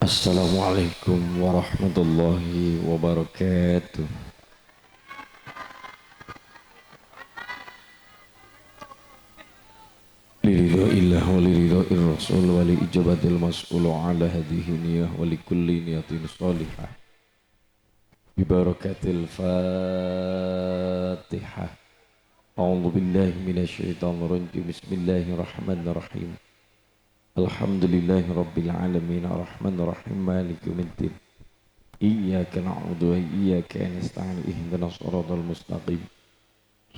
Assalamualaikum warahmatullahi wabarakatuh. Liridho illah wa liridho irrasul wa li ijabatil mas'ulu ala hadihi niyah wa li kulli niyatin salihah. Bibarakatil fatihah. A'udhu billahi minasyaitanir rajim. Bismillahirrahmanirrahim. Alhamdulillahi rabbil alamin. Ar-Rahmanir Rahim. Maliki yaumiddin. Iyyaka na'budu wa iyyaka nasta'in. Ihdinas siratal mustaqim.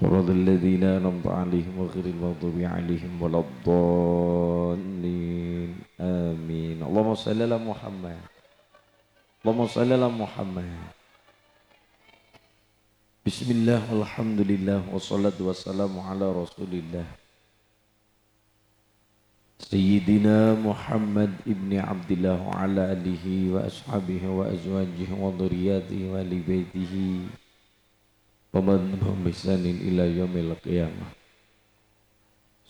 Shiratal ladzina an'amta 'alaihim ghairil maghdubi 'alaihim waladdallin. Amin. Allahumma shalli ala Muhammad. Allahumma shalli ala Muhammad. Bismillah walhamdulillah wassalatu wassalamu ala Rasulillah. Sayyidina Muhammad ibni Abdillah wa ala alihi wa ashabihi wa azwajihi wa dhurriyyatihi wa li baitihi wa man hum bisanin ila yaumil qiyamah.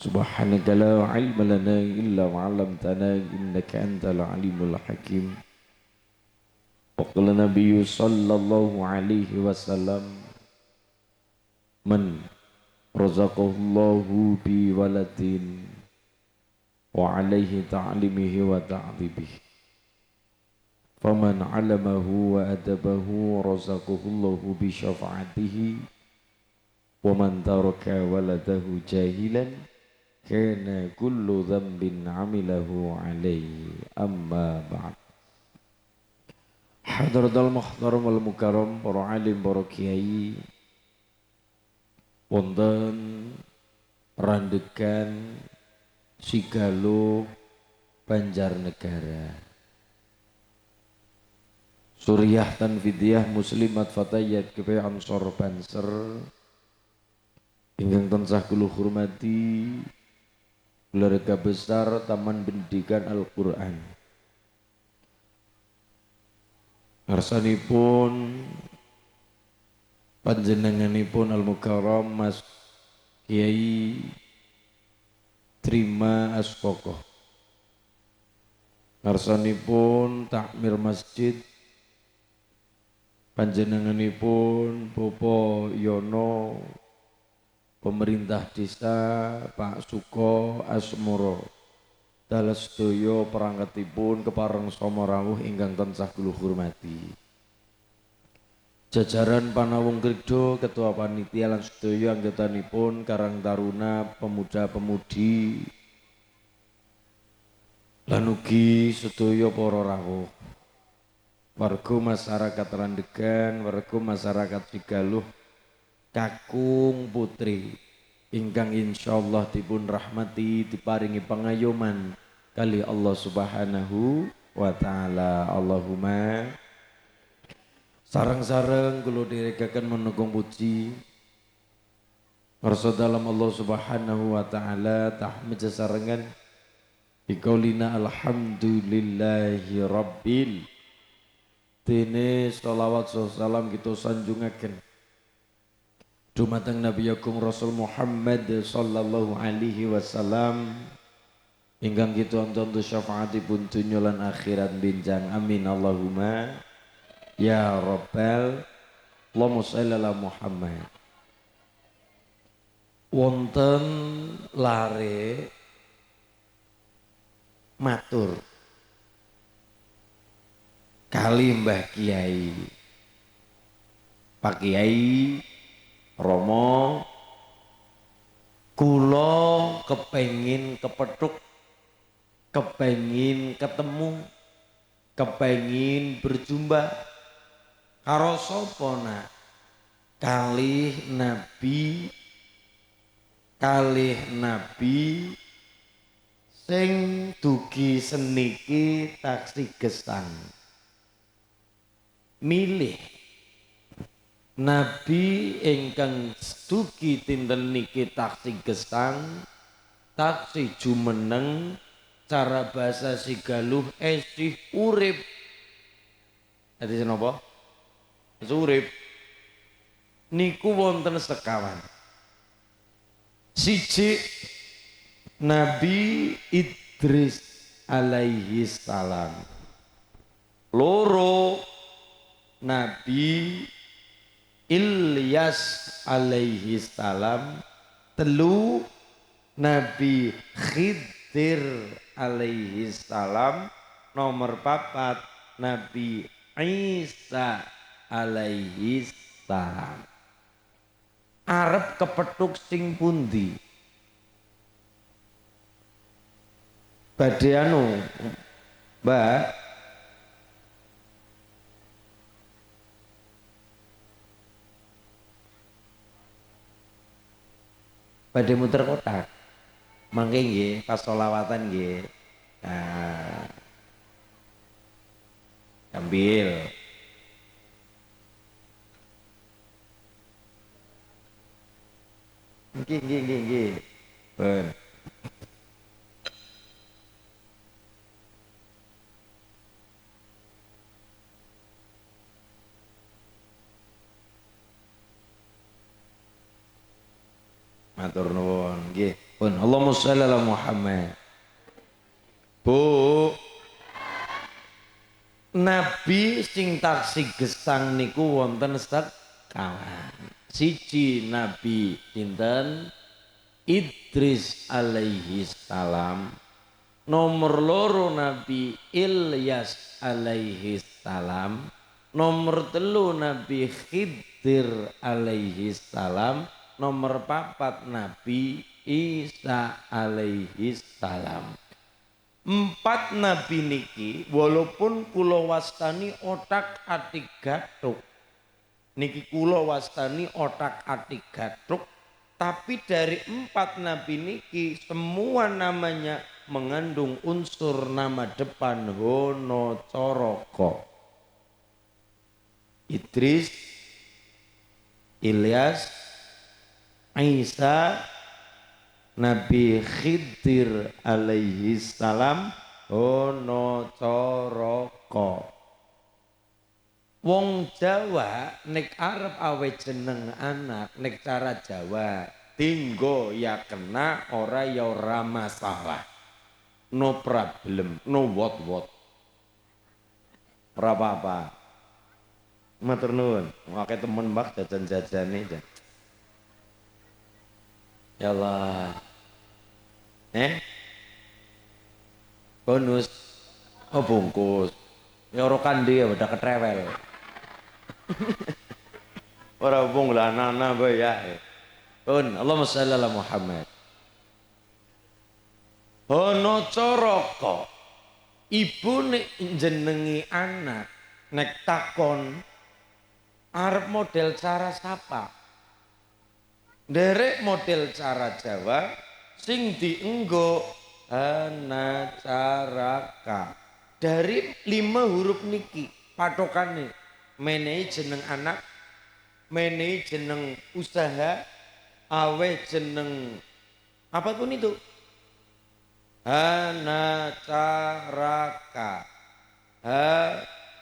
Subhanaka la ilma lana illa ma 'allamtana innaka antal alimul hakim. Wa qala nabiyyu sallallahu alaihi wasallam man razaqallahu bi waladin wa alaihi ta'limihi wa ta'dibihi faman 'alamahu wa adabahu razaqahullahu bi syafa'atihi wa man taraka waladahu jahilan kana kullu dhanbin 'amilahu alaihi amma ba'd. Hadratul muhtaram wal mukarram, para alim, para kiai, wonten randekan Sigaluh Banjarnegara, Suriah Tanfidiyah Muslimat Fatayat Kepe Ansor Banser ingkang tansah kula hormati keluarga besar Taman Pendidikan Al-Qur'an. Ngarsanipun panjenenganipun Al-Mukarram Mas Kiai Trima Aspoko, ngarsanipun takmir masjid panjenenganipun Bapak Yono, pemerintah desa Pak Suko Asmoro, dalas sedaya perangkatipun kepareng sama rawuh ingkang tansah kula hormati. Jajaran Panawung Krido, Ketua Panitia lan sedaya anggotanipun Karang Taruna, pemuda-pemudi lan ugi sedaya para rawuh, warga masyarakat Randegan, warga masyarakat Sigaluh kakung putri ingkang insyaallah dipun rahmati, diparingi pangayoman kali Allah Subhanahu wa taala. Allahumma sareng-sareng kula direkaken menunggung puji ngarsa dalam Allah Subhanahu wa taala tahmid sesarengan biqaulina alhamdulillahi rabbil. Dene sholawat salam kita sanjungaken dumateng Nabi Agung Rasul Muhammad sallallahu alaihi wasallam ingkang kita antuntu syafaatipun dunya lan akhirat benjang. Amin Allahumma ya Rabbal. Allahumma shalli ala Muhammad. Wonten lare matur kali Mbah Kiai, Pak Kiai Romo, kula kepengin kepethuk, kepengin ketemu, kepengin berjumpa karo sapa nak? Kalih nabi sing dugi seniki taksi gesang. Milih nabi ingkang dugi dinten niki taksi gesang, taksi jumeneng, cara bahasa Sigaluh esih urip. Dadi napa? Urip niku wonten sekawan. Siji Nabi Idris alaihi salam. loro Nabi Ilyas alaihi salam, telu Nabi Khidir alaihi salam, nomor papat Nabi Isa alaihi salam. Arep kepethuk sing pundi? Badhe anu, Mbak, badhe muter kotak. Mangke nggih pas sholawatan nggih. Nah, ambil. Nggih. Pun. Matur nuwun nggih. Pun Allahumma shalli ala Muhammad. Bu, Nabi sing taksih gesang niku wonten sekawan. Siji Nabi sinten? Idris alaihi salam. Nomor loro Nabi Ilyas alaihi salam. Nomor telu Nabi Khidir alaihi salam. Nomor papat Nabi Isa alaihi salam. Empat nabi niki walaupun kula wastani otak atik gathuk, niki kula wastani otak atik gathuk, tapi dari empat nabi niki semua namanya mengandung unsur nama depan Hono Coroko. Idris, Ilyas, Isa, Nabi Khidir alaihi salam, Hono Coroko. Wong Jawa nek arep awe jeneng anak nek cara Jawa tinggo ya kena, ora ya ora masalah. No problem, no what. Ora apa-apa. Matur nuwun, ngake temen mbak jajan-jajane. Ya Allah. Bonus. Oh bungkus. Ya ora kandi ya udah ketrewel. Ora bung lah anak-anak bae ya. Pun Allahumma shalli ala Muhammad. Hono Coroko. Ibu nek jenengi anak nek takon arep model cara sapa? Derek model cara Jawa sing dienggo anacaraka. Dari 5 huruf niki patokane menehi jeneng anak, menehi jeneng usaha, awe jeneng apapun itu. Anacaraka.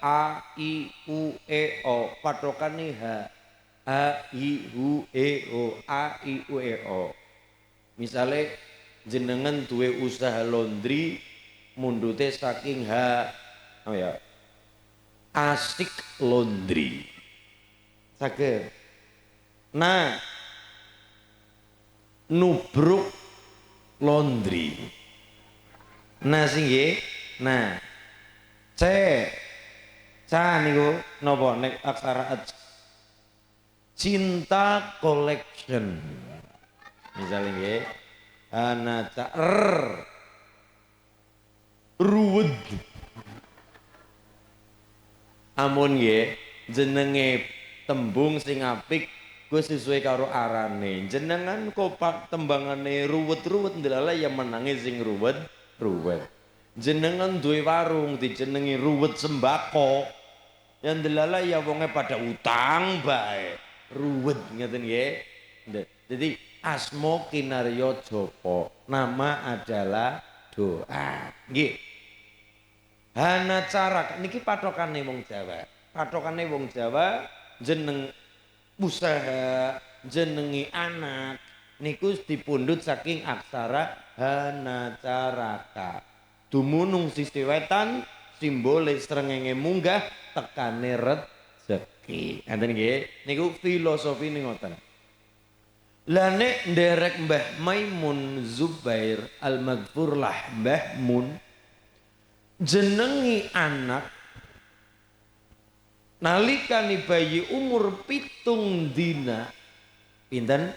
A I U E O patokane A I U E O, A I U E O. Misale jenengan duwe usaha laundry mundute saking Asik Laundry. Saged. Nah, Nubruk Laundry. Nah sing nggih. Nah, Ca niku napa nek aksara Cinta Collection. Misalnya nggih, anaca ruwed. Amun nggih, jenenge tembung sing apik gue sesuai karo arane. Jenengan kok pak tembangane ruwet-ruwet ndelala ya menangi sing ruwet. Jenengan duwe warung dijenengi ruwet sembako. Yang ndelala ya wonge pada utang bae. Ruwet ngeten nggih. Jadi asmo kinaryo jopo, nama adalah doa. Nggih. Hana cara niki patokane wong Jawa. Patokane wong Jawa jeneng usaha, jenengi anak niku dipundhut saking aksara hana caraka. Dumunung sisi wetan simbole srengenge munggah tekane rezeki. Ngoten nggih. Niku filosofine ngoten. Lah nek nderek Mbah Maimun Zubair Al-Maghfur lah Mbah Mun jenengi anak nalikane bayi umur 7 dina pinten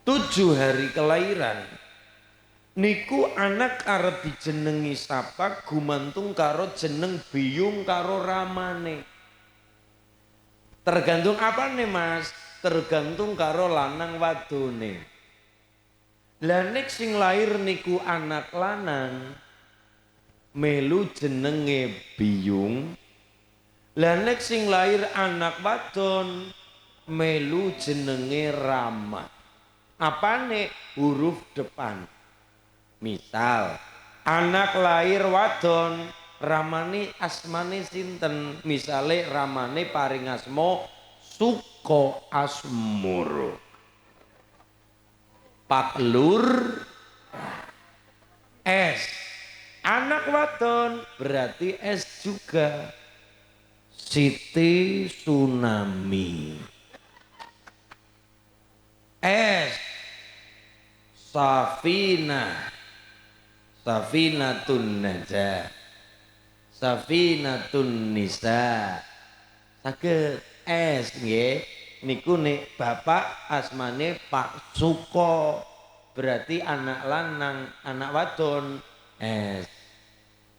7 hari kelahiran niku anak arep dijenengi sapa gumantung karo jeneng biyung karo ramane. Tergantung apa nih Mas? Tergantung karo lanang wadone. Lah nek sing lahir niku anak lanang melu jenenge biyung. Lah nek sing lahir anak wadon melu jenenge rama. Apane? Huruf depan. Misal anak lahir wadon ramane asmane sinten? Misale ramane paring asma Suko Asmur Paklur S. Anak wadon berarti S juga. Siti Tsunami S. Safinatun Najah Safinatun Nisa saged S nggih niku nek bapak asmane Pak Suko berarti anak lanang anak wadon S.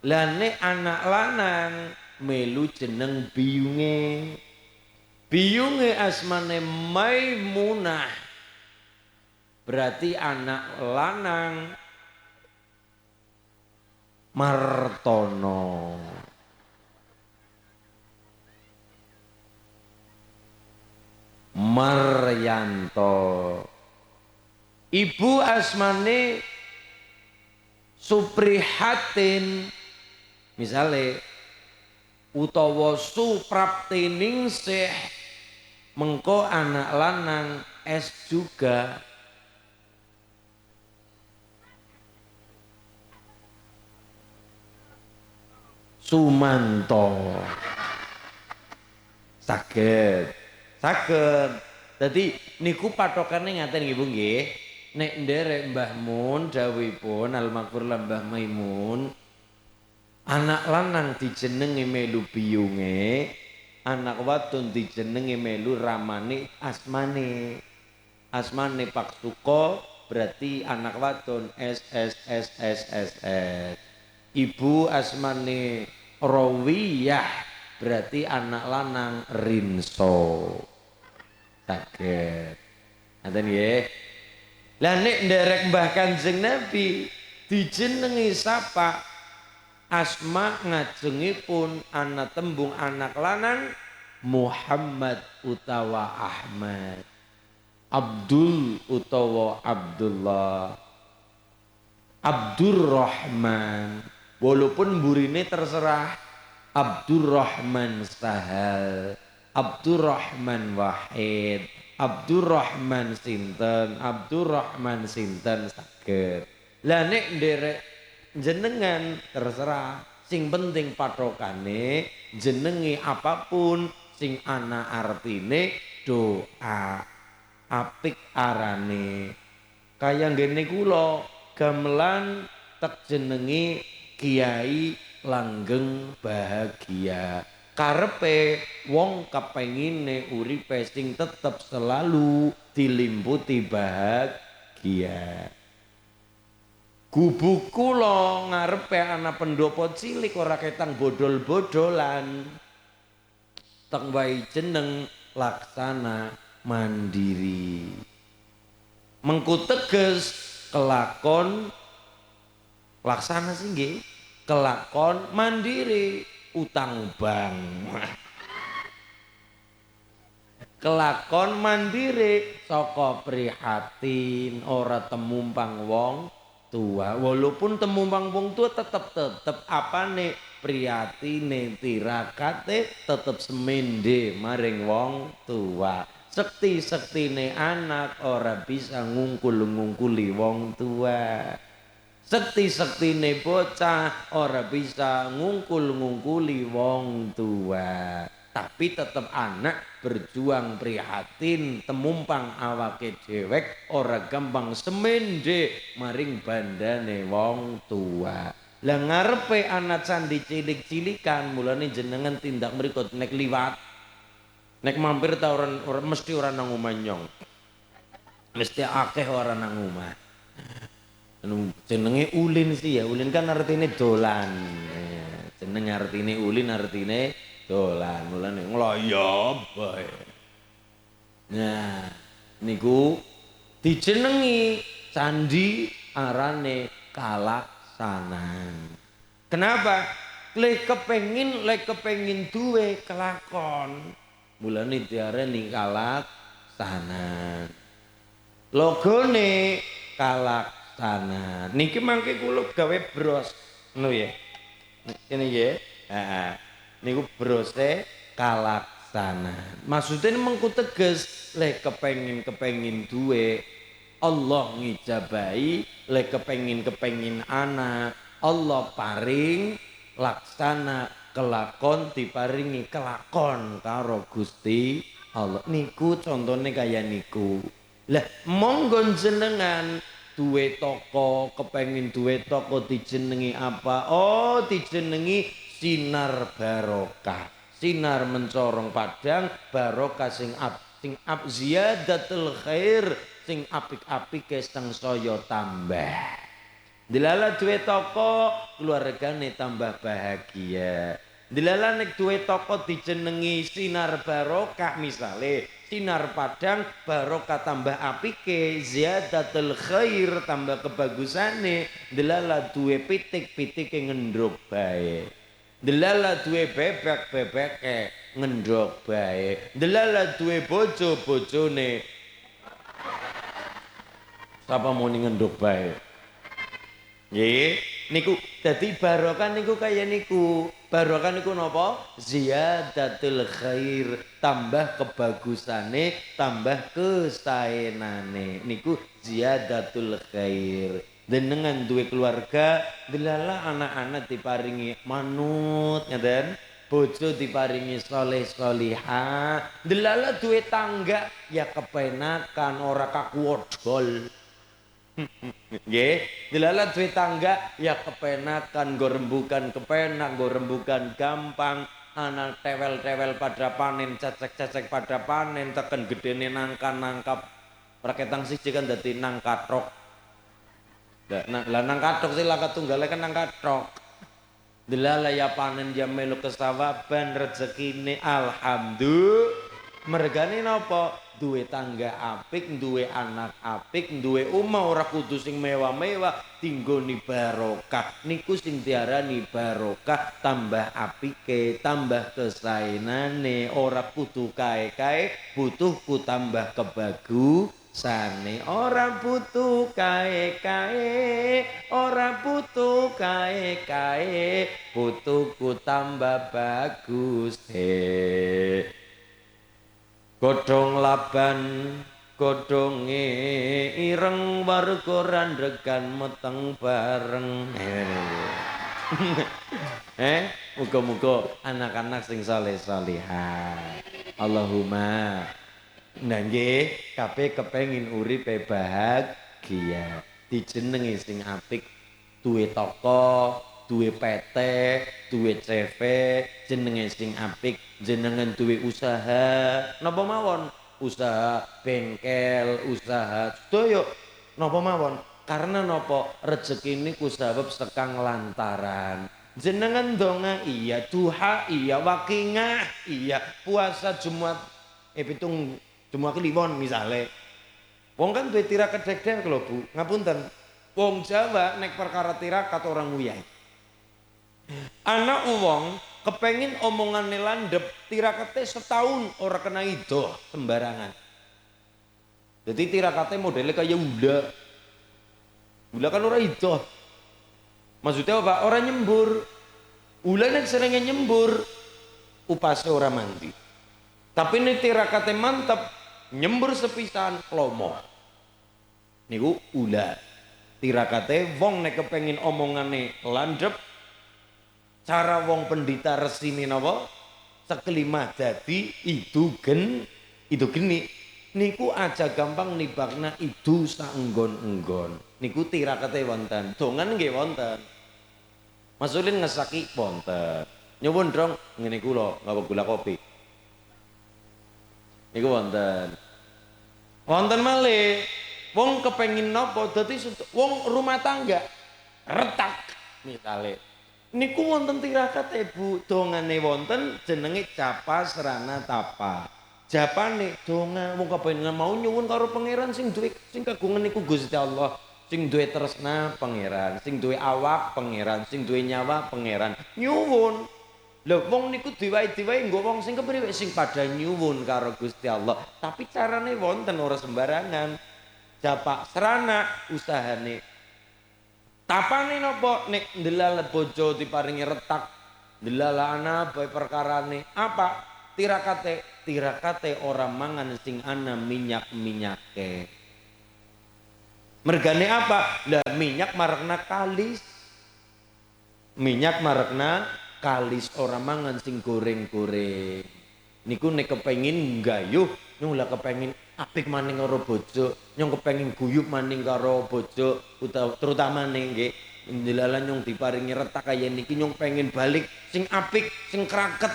Lah nek anak lanang melu jeneng biyunge asmane Maimunah berarti anak lanang Martono. Maryanto. Ibu asmane Suprihatin misale utawa Supraptiningsih mengko anak lanang S juga. Sumanto. Saged. Jadi niku patokane ngaten nggih Bu nggih. Nek nderek Mbah Mun dawuhipun Al-Maghfur Mbah Maimun anak lanang dijenengi melu biyunge, anak wadon dijenengi melu ramane asmane. Asmane Pak Suko berarti anak wadon S. Ibu asmane Rawiyah berarti anak lanang Rinso. Saged. Ngoten nggih. Lah nek nderek Mbah Kanjeng Nabi dijenengi sapa asma ngajengipun ana tembung anak lanang Muhammad utawa Ahmad, Abdul utawa Abdullah, Abdurrahman. Walaupun burine terserah Abdurrahman Sahal, Abdurrahman Wahid, Abdurrahman sinten, Abdurrahman sinten saged. Lah nek nderek jenengan terserah, sing penting patokane jenenge apapun sing ana artine doa. Apik arane. Kaya ngene kula gamelan tek jenengi Kiai Langgeng Bahagia. Karepe wong kepengine uripe sing tetep selalu dilimputi bahagia. Gubuk kula ngarepe ana pendopo cilik ora ketang bodol-bodolan. Teng wae jeneng Laksana Mandiri. Mengku teges kelakon Laksana sih nggih, kelakon mandiri utang bank. Kelakon mandiri saka prihatin ora temumpang wong tua. Walaupun temumpang wong tua tetep apane prihatine tirakate tetep semende maring wong tua. Sekti-sektine anak ora bisa ngungkul-ngungkuli wong tua. Sekti-sektine bocah ora bisa ngungkul-ngungkuli wong tua. Tapi tetap anak berjuang prihatin temumpang awake dewek ora gampang semende maring bandane wong tua. Lah ngarepe anak candi cilik-cilikan mulane jenengan tindak mriku nek liwat nek mampir ta ora mesti ora nang omah nyong. Mesti akeh ora nang omah. Anu jenenge ulin sih ya, ulin kan artine dolan. Jeneng artine ulin artine dolan, mulane ngloyop bae. Nah, niku dijenengi candi arane Kalaksanan. Kenapa? Lek kepengin duwe kelakon. Mulane diarani Kalaksanan. Logone Kalaksanan. Niki mangke kula gawe bros. Ngono ya. Ini ya. Heeh. Niku brose Kalaksanan. Maksudnya mengku teges lek kepengin duwe Allah ngijabahi, lek kepengin anak Allah paring laksana kelakon diparingi kelakon karo Gusti Allah. Niku contone kaya niku. Lah monggo jenengan duwe toko, kepengin duwe toko dijenengi apa? Oh, dijenengi Sinar Barokah. Sinar mencorong padang barokah sing ap ziyadatul khair sing apik-apik sing saya tambah. Dilala duwe toko keluargane tambah bahagia. Dilala nek duwe toko dijenengi Sinar Barokah misale sinar padang barokah tambah apike ziyadatul khair tambah kebagusane. Dilala duwe pitik-pitike ngendrok bae. Delala duwe bebek-bebeke ngendrok bae. Delala duwe bojo-bojone sapa muni ngendrok bae. Nggih, niku dadi barokah niku kaya niku. Barokah niku napa? Ziyadatul khair, tambah kebagusane, tambah kesaenane. Niku ziyadatul khair. Dengan duwe keluarga, delala anak-anak diparingi manut, ngeten. Bojo diparingi soleh solihah, delala duwe tangga ya kepenakan ora kakuwodol. Nggih, delala duwe tangga ya kepenakan, go rembukan kepenak, go rembukan gampang. Anak tewel-tewel pada panen, cacek-cacek pada panen, teken gedene nangka nangkap. Raketang siji kan dadi nang katrok. Lah nang kathok sing lakat tunggale kan nang kathok. Delala ya panen ya melu kesawaban rezekine alhamdulillah. Mergane napa? Duwe tangga apik, duwe anak apik, duwe omah ora kudu sing mewah-mewah, tinggoni barokah. Niku sing diarani barokah, tambah apike, tambah kesaenane, ora kudu kae-kae, butuhku tambah kebagusane. Ora butuh kae-kae, ora butuh kae-kae, butuhku tambah bagus. Godhong laban godhonge ireng warga randregan meteng bareng. Muga-muga anak-anak sing saleh-salihah. Allahumma. Nah nggih, kabeh kepengin uripe bahagia. Dijenengi sing apik, duwe toko, duwe PT, duwe CV, jenenge sing apik, jenengan duwe usaha. Napa mawon? Usaha bengkel, usaha sedaya. Napa mawon? Karena napa? Rezeki niku sebab sekang lantaran. Jenengan donga iya, duha iya, wakingah iya, puasa Jumat pitung Jumat Kliwon misale. Wong kan duwe tirakat dek-dek lho Bu. Ngapunten. Wong Jawa nek perkara tirakat orang nguyai. Anak wong kepengin omongane landep tirakate setahun ora kena ido sembarangan. Jadi tirakate modelnya kayak ula. Ula kan ora ido. Maksudnya apa? Orang nyembur. Ula nek seringnya nyembur upase ora mandi. Tapi nek tirakate mantep nyembur sepisan lomo. Niku ula. Tirakate wong nek kepengin omongane landhep, cara wong pendhita resine napa? Sekelima dadi itu geni. Niku aja gampang nibakna idu saenggon-enggon. Niku tirakate wonten. Dongan nggih wonten. Mas Ulin ngesaki wonten. Nyuwun dong ngene kula ngapa gula kopi. Niku wonten. Wonten malih wong kepengin napa dadi wong rumah tangga retak misale. Niku wonten tirakate Bu, dongane wonten jenenge japa serana tapa. Japane donga wong kepengin mau nyuwun karo pangeran sing duwe sing kagungan niku Gusti Allah, sing duwe tresna pangeran, sing duwe awak pangeran, sing duwe nyawa pangeran. Nyuwun. Lho wong niku diwai-diwai nggo wong sing kepriwe sing padha nyuwun karo Gusti Allah. Tapi carane wonten ora sembarangan. Japa serana usahane. Tapane napa nek ndelala bojo diparingi retak, ndelala anak bae perkarane apa? Tirakate ora mangan sing ana minyak-minyake. Mergane apa? Lah minyak marekna kalis. Minyak marekna kalis ora mangan sing goreng-goreng. Niku nek kepengin nggayuh, nyung lah kepengin apik maning karo bojo, nyung kepengin guyub maning karo bojo, terutama nggih ndelala nyung diparingi retak kaya niki nyung pengen balik sing apik, sing kraket.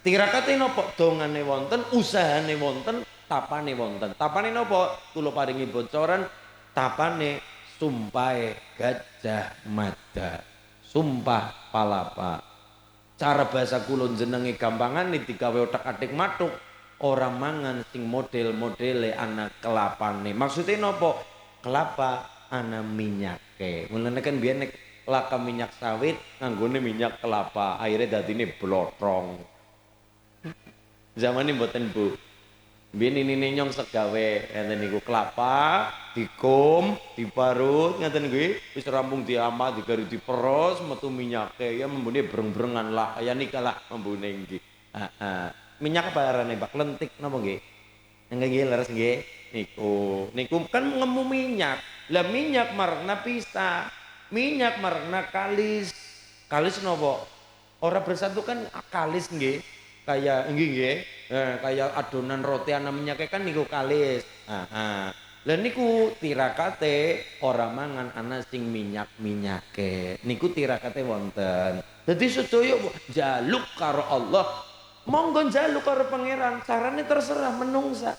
Tirakate napa? Dongane wonten, usahane wonten, tapane wonten. Tapane napa? Kula paringi bocoran, tapane sumpahe Gajah Mada. Sumpah palapa. Cara bahasa kula jenenge gampangane digawe otak-atik matuk, ora mangan sing model-modele ana kelapane. Maksude napa? Kelapa ana minyake. Mulane kan biyen nek laka minyak sawit nganggone minyak kelapa, akhirnya dadine blotrong. Zaman ini mboten Bu. Biyen ini nyong segawe ngeten niku kelapa, dikum, diparut ngeten nggih, wis rampung diamat, digaris diperos, metu minyake ya membune breng-brengan lah. Ya nika lah membune nggih. Heeh. Minyak apa arane Pak? Lentik napa nggih? Nggih leres nggih. Niku kan ngemu minyak. Lah minyak marekna pista. Minyak marekna kalis. Kalis napa? Ora bersatu kan kalis nggih. Kayak nggih kayak adonan roti ana minyake kan niku kalis. Lah niku tirakate ora mangan ana sing minyak-minyake. Niku tirakate wonten. Dadi sedaya jaluk karo Allah. Monggo njaluk karo pangeran, carane terserah menungsa.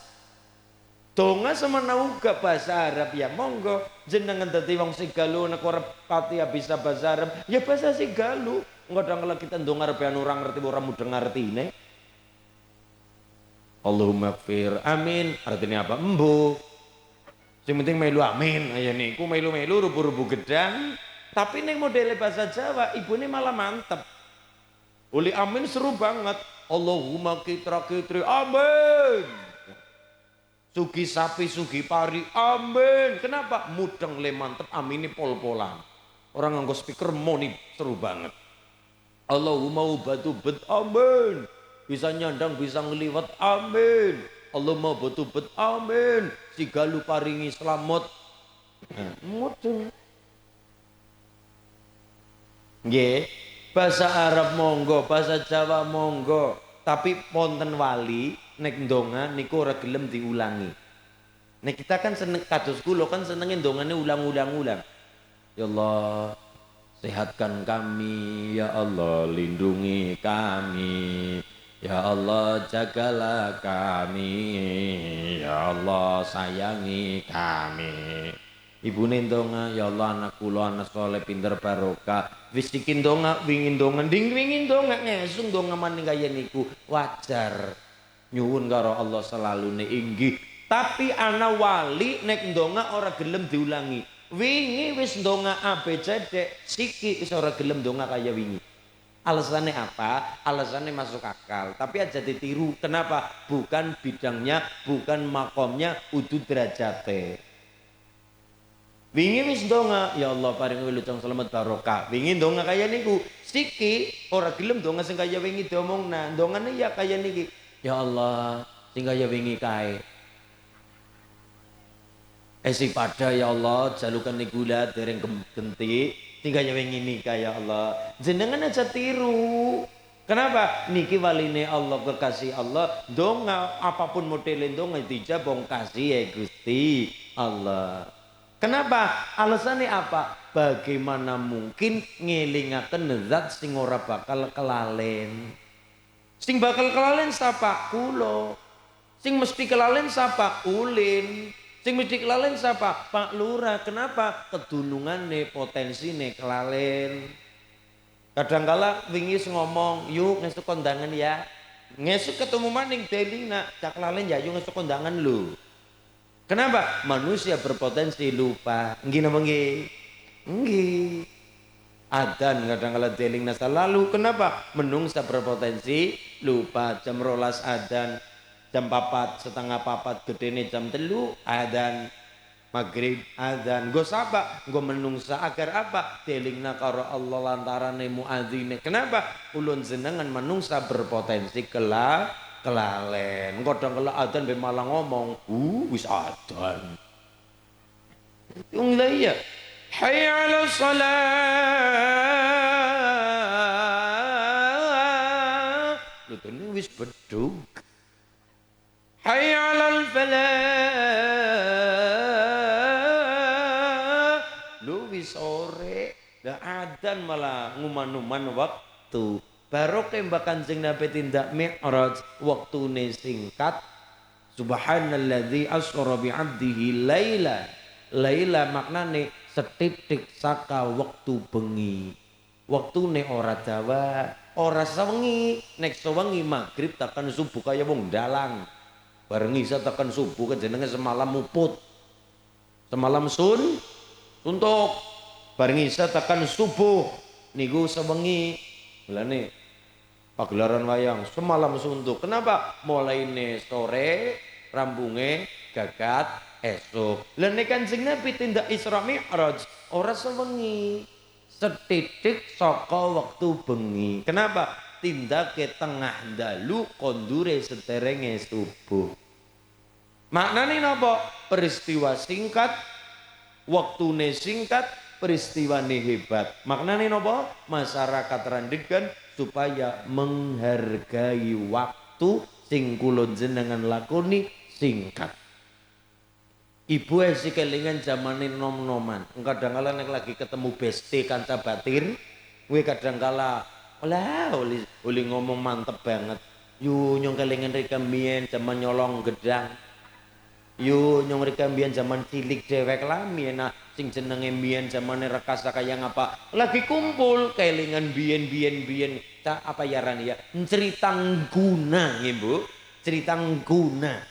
Donga semana uga bahasa Arab ya monggo. Jenengan dadi wong Sigalu nek ora pati bisa bahasa Arab, ya bahasa Sigalu. Ngodang kita ndonga arep orang ngerti ora mudeng ngertine. Allahumma gfir. Amin. Artinya apa? Embu. Sing penting melu amin. Ayo niku melu-melu rubu-rubu gedang. Tapi ning modele bahasa Jawa ibune malah mantep. Uli amin seru banget. Allahumma kitra-kitri. Amin. Sugi sapi, sugi pari. Amin. Kenapa? Mudeng le mantep amine pol-polan. Orang nganggo speaker moni seru banget. Allahumma ubatu-bet. Amin. Bisa nyandang, bisa ngeliwat. Amin. Allahumma ubatu-bet. Amin. Sigalu paringi selamat. Mudeng. Nggih, bahasa Arab monggo, bahasa Jawa monggo, tapi wonten wali nek ndonga niku ora gelem diulangi. Nek kita kan seneng kados kula kan senenge ndongane ulang-ulang. Ya Allah, sehatkan kami, ya Allah, lindungi kami. Ya Allah, jagalah kami. Ya Allah, sayangi kami. Ibune ndonga, ya Allah anak kula anak saleh pinter barokah. Wis iki ndonga, wingin ndonga, wingin ndonga ngesung ndonga maning kaya niku wajar. Nyuwun karo Allah selalu inggih. Tapi ana wali nek ndonga ora gelem diulangi. Wingi wis ndonga ABCD, siki wis ora gelem ndonga kaya wingi. Alasannya apa? Alasannya masuk akal. Tapi aja ditiru. Kenapa? Bukan bidangnya, bukan makomnya, udu derajate. Wingi wis ndonga, ya Allah paring wilujeng selamat barokah. Wingi ndonga kaya niku, siki ora gelem ndonga sing kaya wingi diomongna. Ndongane ya kaya niki. Ya Allah, sing kaya wingi kae. esi pada ya Allah jalukan gula dereng genti tinggal wengi nikah ya Allah jenengan aja tiru. Kenapa? Niki waline Allah kekasih Allah donga apapun modelin donga dijabong kasih ya Gusti Allah. Kenapa? Alasannya apa? Bagaimana mungkin ngelingaken zat sing ora bakal kelalen. Sing bakal kelalen sapa? Kulo. Sing mesti kelalen sapa? Ulin. Sing mesti kelalen sapa? Pak Lurah. Kenapa? Kedunungane potensine kelalen. Kadangkala wingi ngomong, "Yuk ngesuk kondangan ya." Ngesuk ketemu maning deling nak cak kelalen ya yuk ngesuk kondangan lu. Kenapa? Manusia berpotensi lupa. Nggih napa nggih? Nggih. Adzan kadang-kala deling nasa lalu. Kenapa? Menungsa berpotensi lupa. Jam 12 adzan, jam 4 setengah 4 gedene jam 3 adzan. Maghrib adzan. Nggo sapa? Nggo menungsa agar apa? Delingna karo Allah lantarane muadzine. Kenapa? Ulun jenengan menungsa berpotensi kelalen. Kadang kala adzan be malah ngomong, wis adzan." Wong lha iya. Hayya 'alas shalah. Lho tene wis bedug. Hayya 'alal falah. Lho wis sore. Lah adzan malah nguman-nguman waktu. Baru kembang Kanjeng Nabi tindak Mi'raj waktune singkat. Subhanalladzi asra bi 'abdihi laila. Laila maknane setitik saka waktu bengi. Waktune ora dawa, ora sewengi. Nek sewengi maghrib tekan subuh kaya wong dalang. Bareng isa tekan subuh jenenge semalam muput. Semalam suntuk. Bareng isa tekan subuh niku sewengi. Mulane pagelaran wayang semalam suntuk. Kenapa? Mulaine sore, rambunge gagat esok. Lah nek Kanjeng Nabi tindak Isra Mi'raj ora sewengi. Setitik saka wektu bengi. Kenapa? Tindake tengah dalu kondure sederenge subuh. Maknane napa? Peristiwa singkat, waktune singkat, peristiwane hebat. Maknane napa? Masyarakat randegan supaya menghargai waktu sing kula jenengan lakoni singkat. Ibu esi kelingan zamane nom-noman. Kadangkala nek lagi ketemu besti kanca batir, kowe kadangkala lah oli ngomong mantep banget. Yu nyong kelingan rika mbiyen zaman nyolong gedang. Yu nyong rika mbiyen zaman cilik dewek lah mbiyen sing jenenge mbiyen zamane rekasa kaya ngapa. Lagi kumpul kelingan biyen apa yaran ya? Cerita guna nggih, Bu. Cerita guna.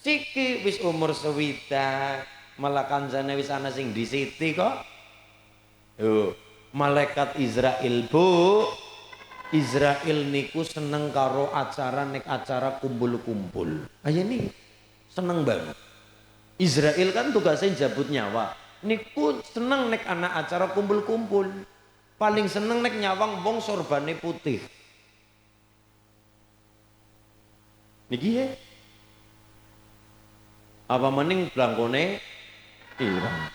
Siki wis umur sewidak, malah kancane wis ana sing disiti kok. Yo, malaikat Israel, Bu. Israel niku seneng karo acara nek acara kumpul-kumpul. Ayo nih, seneng banget. Israel kan tugasnya jabut nyawa. Niku seneng nek anak acara kumpul-kumpul. Paling seneng nek nyawang wong sorbane putih. Niki ya. Apa maning blangkone irang.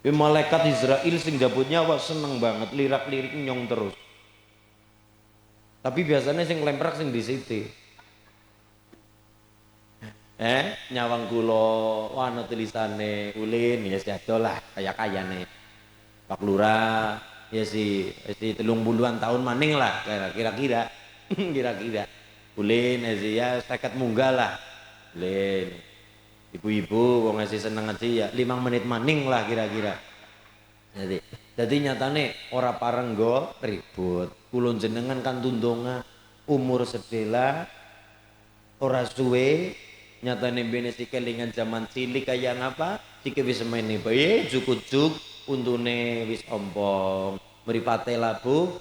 Malaikat Israel sing jabut nyawa seneng banget lirak-lirik nyong terus. Tapi biasanya sing lemprak sing disiti. Nyawang kula ana tulisane ulin ya sedo lah kaya-kayane. Pak Lurah ya si 30-an tahun maning lah kira-kira. Kira-kira. Ulin ya 50 munggah lah. Ulin. Ibu-ibu wong ngasih seneng ngaji ya 5 menit maning lah kira-kira. Jadi nyatane ora parenggo ribut. Kulon jenengan kan tundonga umur sedela ora suwe nyatane bene si kelingan zaman cilik kaya ngapa sike wis semene bae juk-juk untune wis ompong mripate labu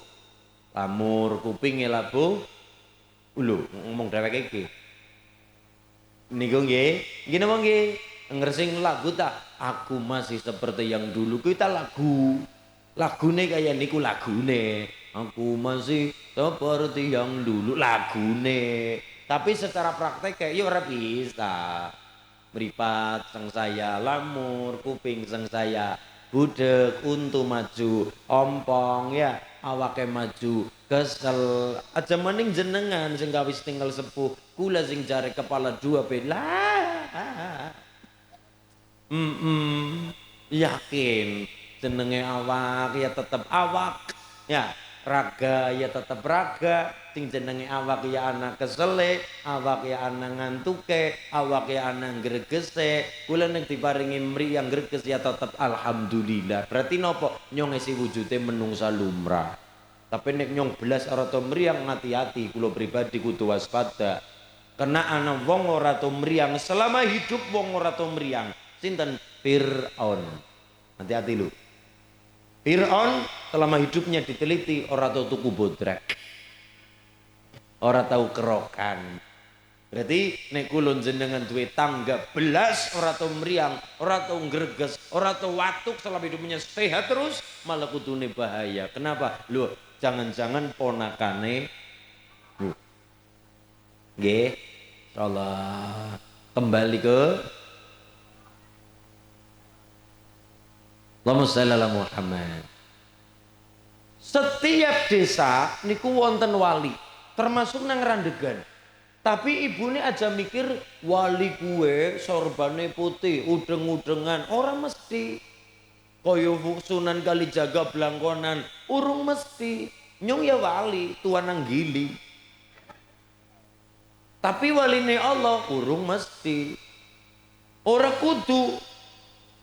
lamur kupinge labu lho ngomong dheweke iki niku nggih napa nggih ngersing lagu tak aku masih seperti yang dulu kita lagune kaya niku lagune aku masih seperti yang dulu lagune tapi secara praktek kayak ya ora bisa meripat sengsaya lamur, kuping sengsaya budek, untu maju, ompong ya, awake maju, kesel. Aja mending jenengan sing kawis tinggal sepuh, kula sing jare kepala dua belah. Yakin jenenge awak ya tetep awak ya, raga ya tetep raga, sing jenenge awak ya anak kesele, awak ya anak ngantuke, awak ya anak gregese. Kula nek diparingi mriyang greges ya tetep alhamdulillah. Berarti nopo nyong isi wujude menungsa lumrah. Tapi nek nyong belas ora to mriyang, hati-hati, kula pribadi kudu waspada. Kena ana wong ora to mriyang selama hidup, wong ora to mriyang. Sinten? Fir'aun. Hati-hati lu. Fir'aun selama hidupnya diteliti ora tahu tuku bodrek, ora tahu kerokan. Berarti nek kulon jenengan duwe tangga belas ora tahu meriang, ora tahu greges, ora tahu watuk, selama hidupnya sehat terus, malah kudune bahaya. Kenapa? Lu jangan-jangan ponakane nggih, insyaallah kembali ke Allahumma shalli ala Muhammad. Setiap desa niku wonten wali, termasuk nang Randegan. Tapi ibune aja mikir wali kuwe sorbane putih, udeng-udengan, orang mesti. Kaya Sunan Kalijaga Blangkonan, urung mesti. Nyong ya wali, tuan nang gili. Tapi waline Allah urung mesti. Ora kudu.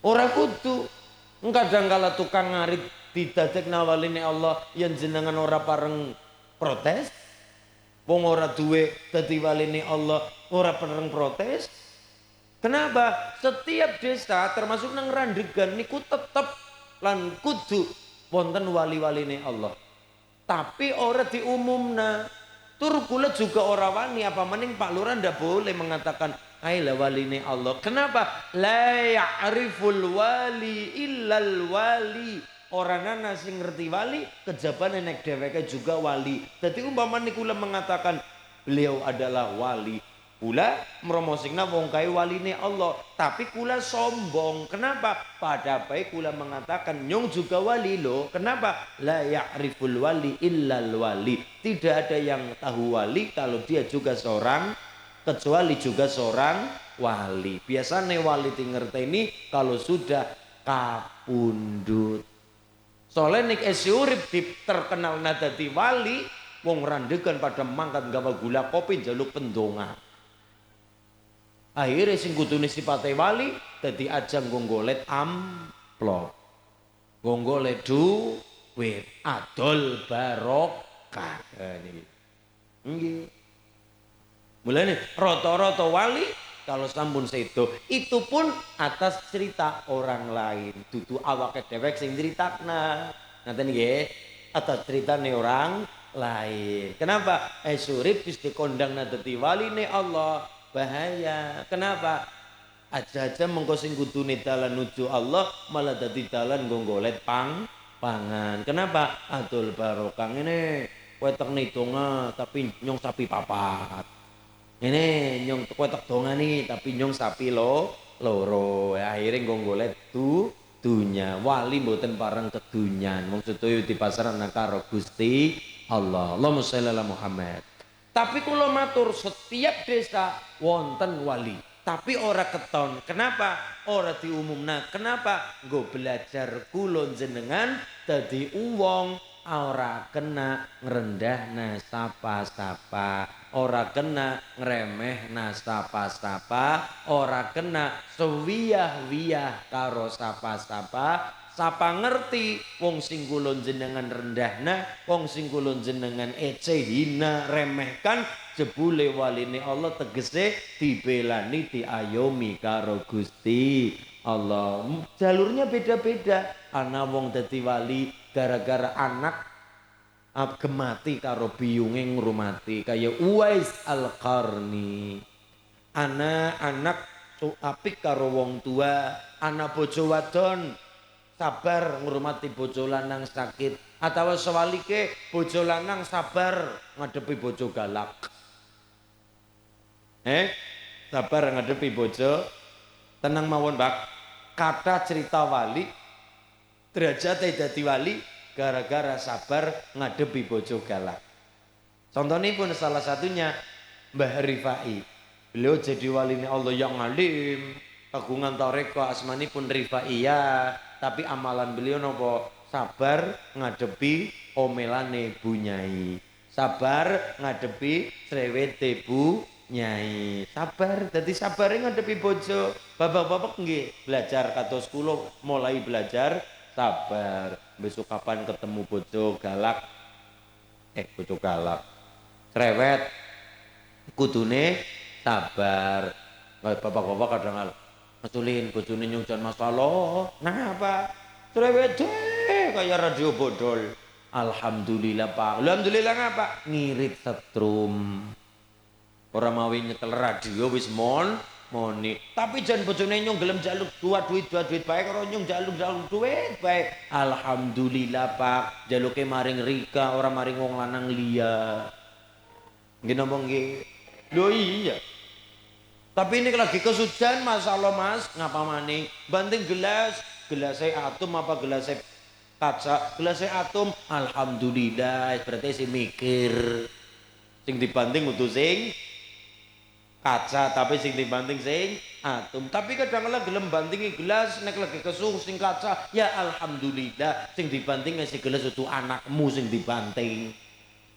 Ora kudu. Kadang kala tukang ngarit didadekna waline Allah yang jenengan ora pareng protes. Wong ora duwe dadi waline Allah ora pareng protes. Kenapa? Setiap desa termasuk nang Randegan niku tetep lan kudu wonten wali-waline Allah. Tapi ora diumumna. Tur kula juga ora wani, apa mending Pak Lurah ndak boleh mengatakan aila waline Allah. Kenapa? La ya'riful wali illal wali. Orangana sing ngerti wali, kejabane nek dheweke juga wali. Dadi umpamane kula mengatakan beliau adalah wali, kula mromosingna wong kae waline Allah, tapi kula sombong. Kenapa? Pada baik kula mengatakan nyong juga wali loh. Kenapa? La ya'riful wali illal wali. Tidak ada yang tahu wali kalau dia juga seorang, kecuali juga seorang wali. Biasanya wali ngerteni kalau sudah kapundut. Soalnya nek urip terkenal dadi wali, wong Randegan pada mangkat gawa gula kopi jaluk pendonga. Akhirnya sing kudune sipate wali dadi ajang gonggolet amplop, gonggolet duit, adol barokah. Nggih. Mulane rata-rata wali kalau sampun sedo itu pun atas cerita orang lain, dudu awake dhewek sing critakna. Ngaten nggih, atas ceritane orang lain. Kenapa? Surip wis dikondang dadi waline Allah. Bahaya. Kenapa? Aja-aja mengko sing kudune dalan nuju Allah malah dadi dalan gonggolet pangan. Kenapa? Adol barokah ngene, kowe tek donga tapi nyong sapi papat. Ini nyong kowe tek dongani tapi nyong sapi loro. Akhirnya gonggolet dunya. Wali mboten pareng kedunyan. Wong sedaya di pasaran karo Gusti Allah. Allahumma sholli ala Muhammad. Tapi kula matur setiap desa wonten wali, tapi ora keton. Kenapa? Ora diumumna. Kenapa? Nggo belajar kula jenengan dadi wong ora kena ngrendahna sapa-sapa, ora kena ngremehna sapa-sapa, ora kena sewiyah-wiyah karo sapa-sapa. Sapa ngerti wong sing kula jenengan rendahna, wong sing kula jenengan ece hina remehkan, jebule waline Allah tegese dibelani diayomi karo Gusti Allah. Jalurnya beda-beda. Ana wong dadi wali gara-gara anak gemati karo biyunge ngrumati kaya Uwais Al-Qarni. Anak apik karo wong tua, ana bojo wadon sabar ngurmati bojo lanang sakit, atau sewalike bojo lanang sabar ngadepi bojo galak. Sabar ngadepi bojo tenang mawon Pak, kata cerita wali derajatnya dadi wali gara-gara sabar ngadepi bojo galak. Contohnya pun salah satunya Mbah Rifai, beliau jadi wali Allah yang alim, kagungan toreko asmani pun Rifaiyah, tapi amalan beliau nopo sabar ngadepi omelane Bu Nyai, sabar ngadepi cerewete Bu Nyai, sabar. Jadi sabarnya ngadepi bojo. Bapak-bapak nggih belajar kados kula mulai belajar sabar. Besok kapan ketemu bojo galak, bojo galak cerewet kudune sabar. Bapak-bapak kadang ngetulin bojone nyungjan masalah. Nah apa? Cerewet kayak radio bodol. Alhamdulillah Pak. Alhamdulillah ngapa? Ngirit setrum. Orang mawi nyetel radio wis moni. Tapi jangan bojone nyung gelem jaluk dua duit baik karo nyung jaluk duit baik. Alhamdulillah Pak. Jaluke maring Rika orang maring wong lanang liya. Nggih napa nggih? Lho iya. Tapi ini lagi kesucian masalah Mas, ngapa maning? Banting gelasnya atom apa gelasnya kaca? Gelasnya atom, alhamdulillah. Berarti sih mikir. Sing dibanting utuh sing kaca, tapi sing dibanting sing atom. Tapi kadang-kadang gelem bantingi gelas, nek lagi kesuh sing kaca, ya alhamdulillah. Sing dibanting si gelas utuh anakmu sing dibanting.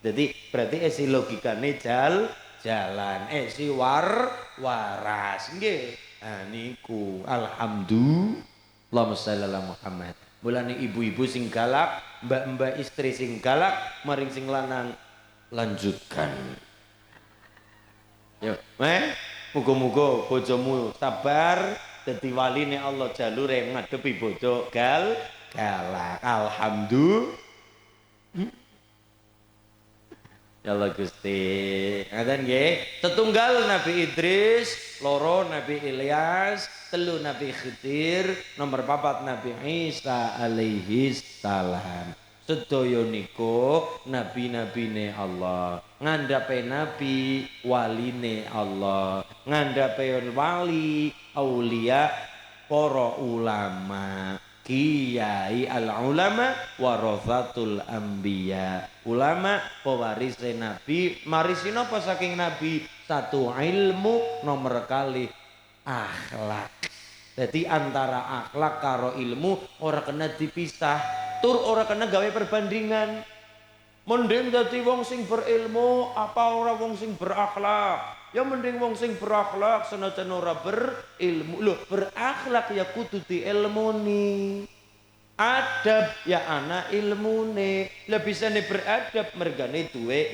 Jadi berarti si logikane jalan si waras nggih. Niku alhamdulillah sholli ala Muhammad. Mulane ibu-ibu sing galak, mbak-mbak istri sing galak, maring sing lanang lanjutkan. Yo, muga-muga bojomu sabar dadi waline Allah jalure ngadepi bojo galak. Alhamdulillah. Ya Allah Gusti. Ngaten nggih. Setunggal Nabi Idris, loro Nabi Ilyas, telu Nabi Khidir, nomor 4 Nabi Isa alaihi salam. Sedaya niku nabi-nabine Allah. Ngandhape nabi waline Allah. Ngandhape wali aulia para ulama. Kiai al-ulama warathatul anbiya. Ulama pewarisé nabi, marisi napa saking nabi? Satu ilmu, nomor kali akhlak. Jadi antara akhlak karo ilmu ora kena dipisah, tur ora kena gawe perbandingan. Mending dadi wong sing berilmu apa ora wong sing berakhlak? Ya mending wong sing berakhlak senajan ora berilmu. Loh, berakhlak ya kudu diilmuni. Adab ya anak ilmune. Lah bisane beradab mergane duwe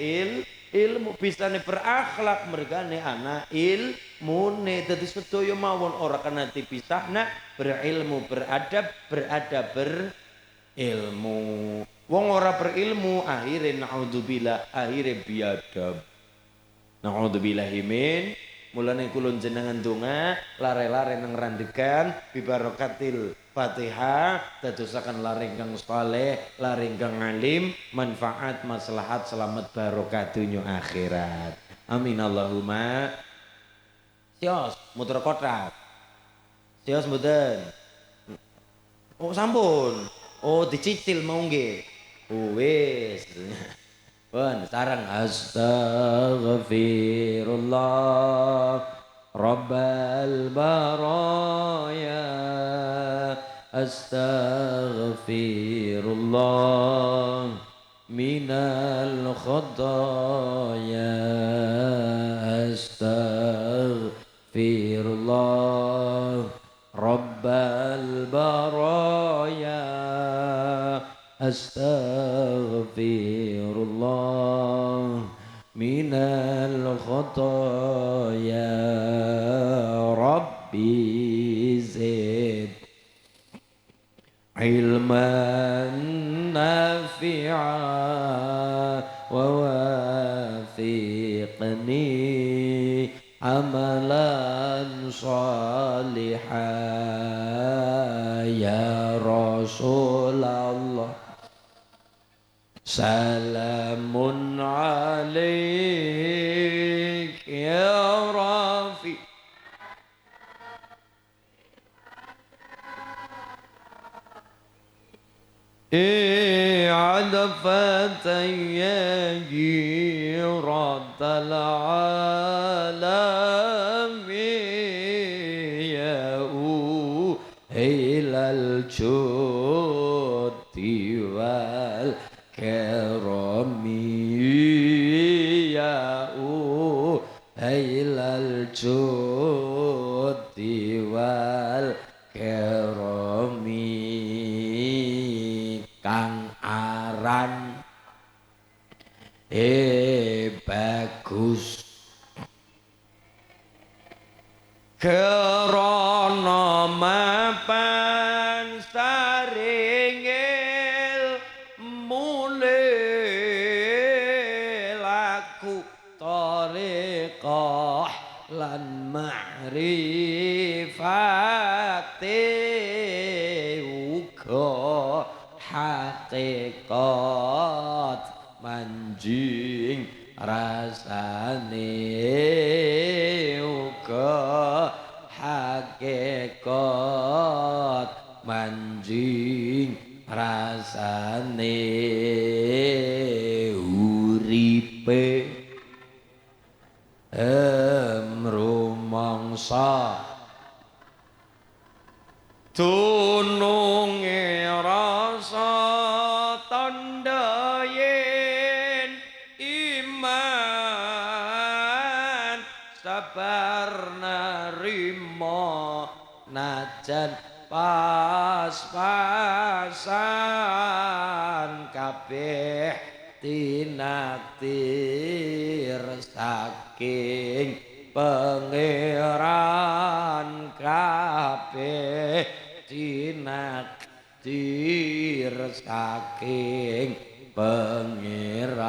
ilmu, bisane berakhlak mergane anak ilmune. Dadi sedaya mawon ora kena dipisahna, berilmu beradab, beradab berilmu. Wong ora berilmu akhire naudzubillah, akhire biadab. Na'udzubillahi min. Mulane kula jenengan donga lare-lare nang randegan bibarokatil Fatihah dadosaken lare kang saleh, lare kang alim, manfaat, maslahat, selamat barokah dunya akhirat. Amin Allahumma. Sios muter kotak. Sios mboten. Oh sampun. Oh dicicil mau nggih. Oh wis. Pun sareng astaghfirullah rabbal baraya astaghfirullah minal khotaya astaghfirullah rabbal baraya astaghfirullah minal khotaya rabbi zid ilman nafi'a wa wafiqni amalan salihah ya Rasulullah. Salamun alaik ya Rafi. فتى جيرة العالم يا إلى الجود والكرم يا إلى الجود والكرم kang aran bagus krana mapan saringil mule laku thariqah lan ma'rifate uga hakikat manjing rasane uga hakikat manjing rasane uripe rumangsa tununge rasa tanda yen iman sabar narima najan pas-pasan kabeh tinakdir saking pangeran kabeh tinakdir saking pangeran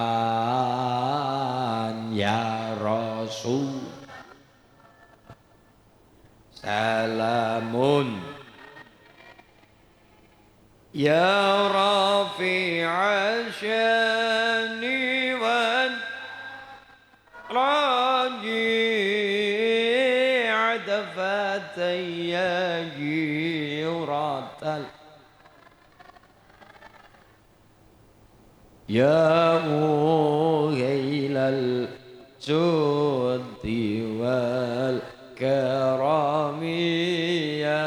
ya Rasul salamun ya rafi'a syani wan raji adafataya jiratal ya muhailal judi wal karami ya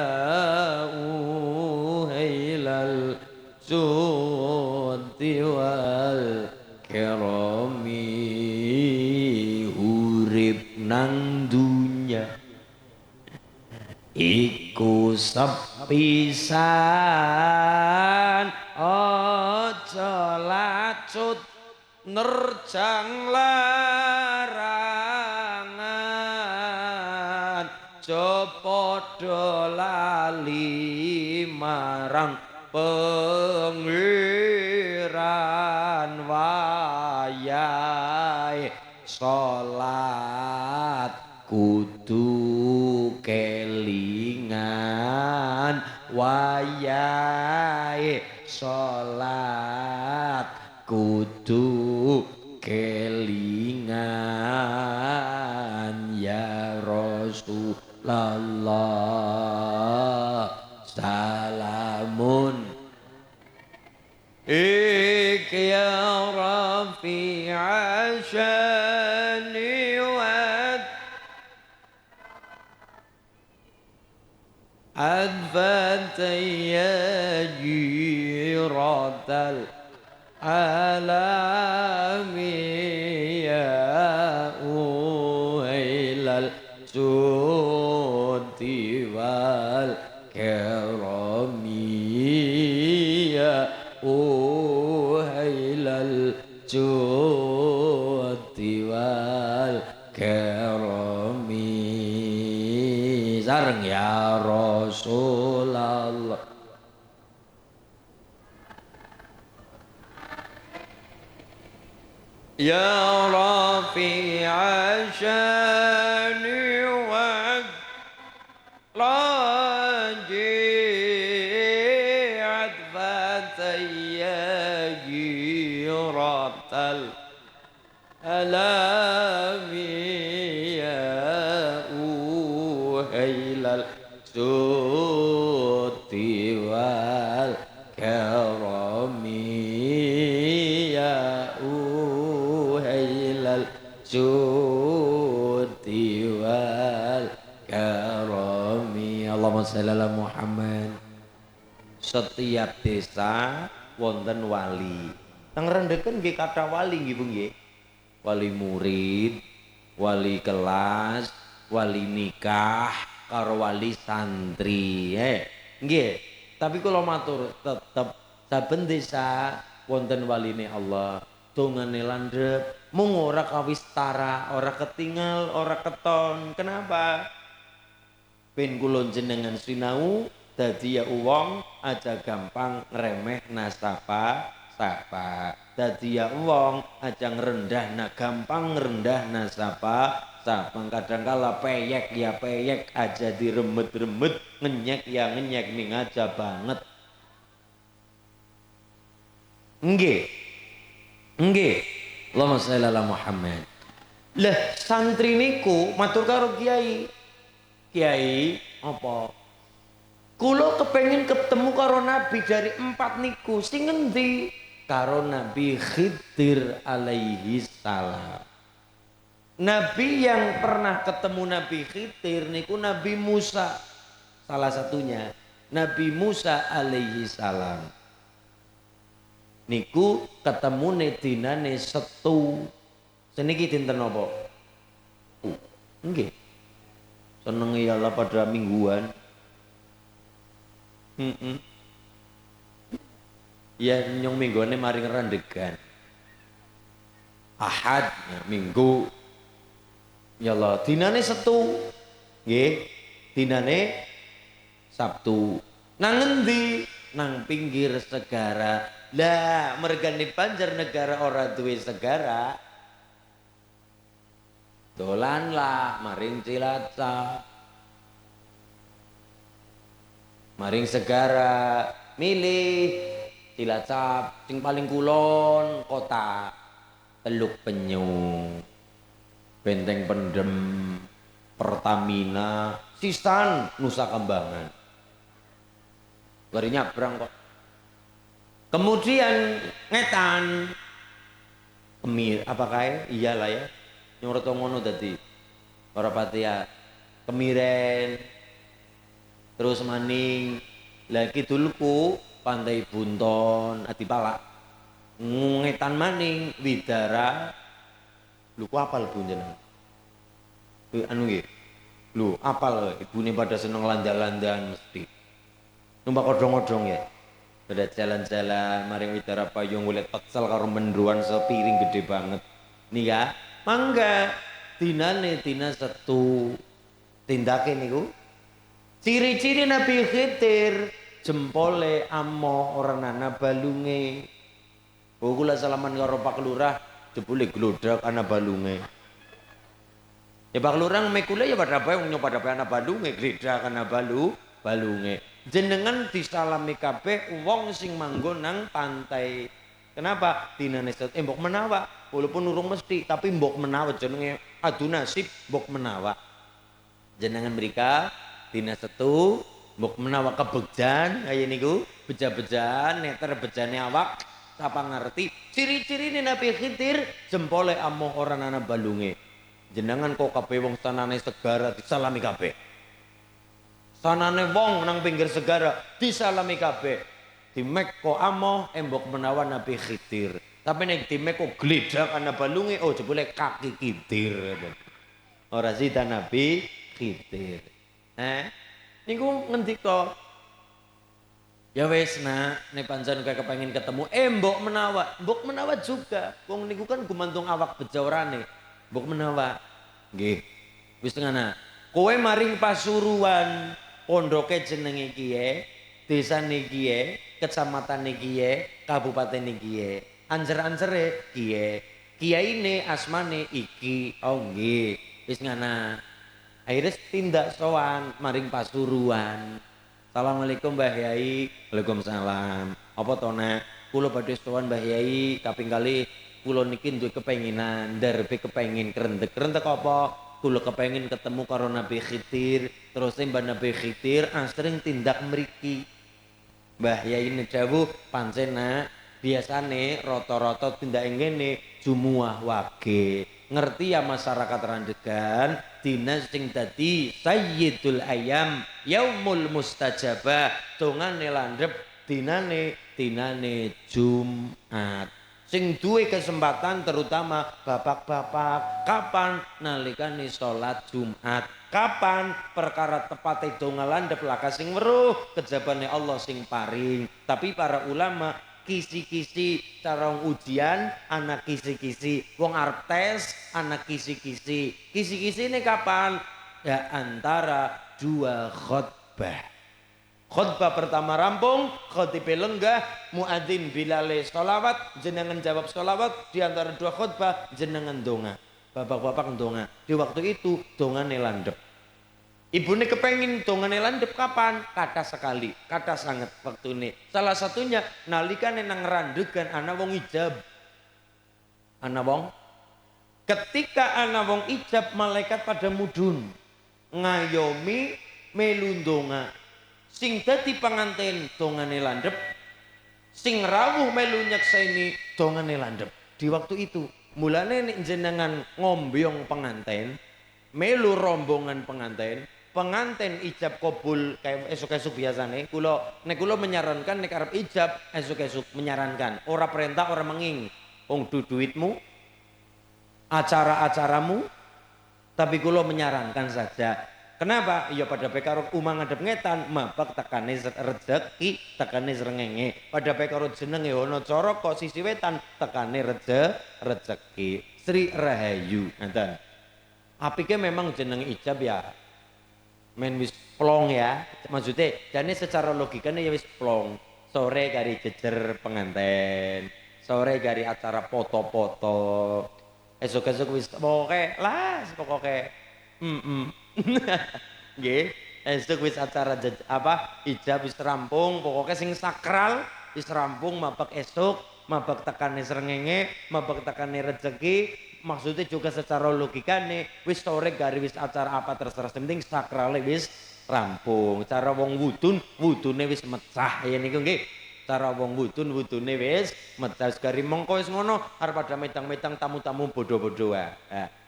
muhailal judi wal karami urip nang dunya iku sepisan aja lacut nerjang larangan padha lali marang pangeran wayahe salat kudu kelingan wayahe salat kudu kelingan ya Rasulullah salamun ya rafi'a syani wa adfataya jiratal alami ya uhailal judi wal karami ya uhailal judi wal karami sareng ya Rasulullah ya rafi'a syani wa raji'at fataya jiratal alami ya uhailal judi wal karami judi wal karami. Allahumma shalli ala Muhammad. Setiap desa wonten wali. Teng rendeken nggih kathah wali nggih Bu nggih. Wali murid, wali kelas, wali nikah, karo wali santri. Nggih. Tapi kula matur tetep saben desa wonten waline Allah. Dongane landhep, mung ora kawistara, ora ketinggal, ora keton. Kenapa? Ben kula jenengan sinau dadi ya wong aja gampang ngremeh nasaba sapa. Dadi ya wong aja ngrendahna gampang ngrendahna sapa sapa. Kadang kala peyek ya peyek aja diremet-remet, ngenyek ya ngenyek ning aja banget. Nggih. Nggih. Allahumma shalli ala Muhammad. Lah santri niku matur karo kiai. Kiai apa? Kulo kepengin ketemu karo Nabi dari 4 niku. Sing ngendi? Karo Nabi Khidir alaihi salam. Nabi yang pernah ketemu Nabi Khidir niku Nabi Musa. Salah satunya Nabi Musa alaihi salam. Niku ketemune dinane Setu. Seniki dinten napa? Nggih. Seneng ya Allah pada mingguan. Ya nyong mingguane mari ngerandegan. Ahad ya, Minggu. Ya Allah dinane Setu. Nggih. Dinane Sabtu. Nang ngendi? Nang pinggir segara. Lah mergane Banjarnegara ora duwe segara. Dolan lah maring Cilacap. Maring segara milih Cilacap sing paling kulon kota Teluk Penyu, Benteng Pendem, Pertamina, Sisan, Nusa Kambangan. Bari nyabrang kok. Kemudian ngetan Kemir apa kae? Iyalah ya. Nyoroto ngono dadi ora patia Kemiren. Terus maning lagi duluku Pantai Bunton Adipala ngetan maning Widara luku apal Bu jenengan anu nggih lho apal ibune pada seneng landang-landang mesti numpak odong-odong ya pada jalan-jalan maring Widara payung golek pecel karo menduan sepiring gede banget nih ya mangga dinane dina Setu tindake niku. Ciri-ciri Nabi Khidir jempole amo orang ana balunge. Oh kula salaman karo Pak Lurah jebule glodak ana balunge. Ya Pak Lurah mekule ya pada bae wong pada bae ana balunge glodak ana balunge. Jenengan disalami kabeh wong sing manggon nang pantai. Kenapa? Dinane mbok menawa walaupun urung mesti tapi mbok menawa jenenge adu nasib mbok menawa. Jenengan mereka dina Setu mbok menawa kebegjan kaya niku beja-bejan neter bejane awak sapa ngerti ciri-cirine Nabi Khidir jempole amoh orang ana balunge jenengan kok kabeh wong sanane segara disalami kabeh sanane wong nang pinggir segara disalami kabeh dimek kok amoh mbok menawa Nabi Khidir tapi nek dimek kok gledak ana balunge oh jebule kaki Khidir ora sida Nabi Khidir. Niku ngendika ya wis nak nek pancen kowe kepengin ketemu mbok menawa juga wong niku kan gumantung awak bejaurane mbok menawa nggih wis tengana kowe maring Pasuruan pondoke jenenge kiye desane kiye kecamatane kiye kabupatene kiye anjer-anjere kiye kiyaine asmane iki oh nggih wis ngana akhirnya tindak sowan maring Pasuruan. Assalamualaikum Mbah Yai. Waalaikumsalam. Apa to Nek? Kula badhe sowan Mbah Yai kaping kali kula niki duwe kepenginan ndarep kepengin krendek-krendek apa? Kula kepengin ketemu karo Nabi Khidir. Terus Mbah Nabi Khidir asring tindak mriki. Mbah Yai dawuh pancen Nak biasane rata-rata tindak ngene jumuah wage. ngerti ya masyarakat randegan dina sing dadi sayyidul ayam yaumul mustajabah dongane landhep dinane Jumat sing duwe kesempatan terutama bapak-bapak kapan nalikane salat Jumat kapan perkara tepate donga landhep laka sing weruh kejabane Allah sing paring tapi para ulama kisi-kisi cara ujian anak kisi-kisi wong arep tes anak kisi-kisi kisi-kisi ini kapan ya antara dua khutbah khutbah pertama rampung khatib lenggah muadzin bilale sholawat jenengan jawab sholawat di antara dua khutbah jenengan donga bapak-bapak donga di waktu itu dongane landhep ibune kepengin dongane landhep kapan kata sekali kata sangat waktu ini salah satunya nalikane nang randegan ana wong ijab ana wong ketika ana wong ijab malaikat pada mudhun ngayomi melu donga sing dadi panganten dongane landhep sing rawuh melu nyekseni dongane landhep di waktu itu mulane nek jenengan ngombyong penganten melu rombongan penganten ijab kabul kayak esuk-esuk biasane kula menyarankan nek arep ijab esuk-esuk menyarankan ora perintah ora menging wong duitmu acara-acaramu tapi kula menyarankan saja. Kenapa? Ya pada pekaro umang ngadep ngetan, mabak tekane rezeki, tekane srengenge. Pada pekaro jenenge ana cara kok sisi wetan, tekane rezeki. Sri Rahayu, ngoten. Apike memang jeneng ijab ya. Men wis plong ya. Maksudnya jane secara logikane ya wis plong. Sore kari jejer penganten. Sore kari acara foto-foto. Esok-esok wis pokoke nggih esuk wis acara ijab wis rampung pokoknya sing sakral wis rampung mabak esuk mabak tekane srengenge mabak tekane rezeki maksudnya juga secara logikane wis sore gari wis acara apa terserah penting sakrale wis rampung cara wong wudune wis mecah ya niku nggih cara wong wudune wis mecah gari mengko wis ngono arep pada medang-medang tamu-tamu bodho-bodho wae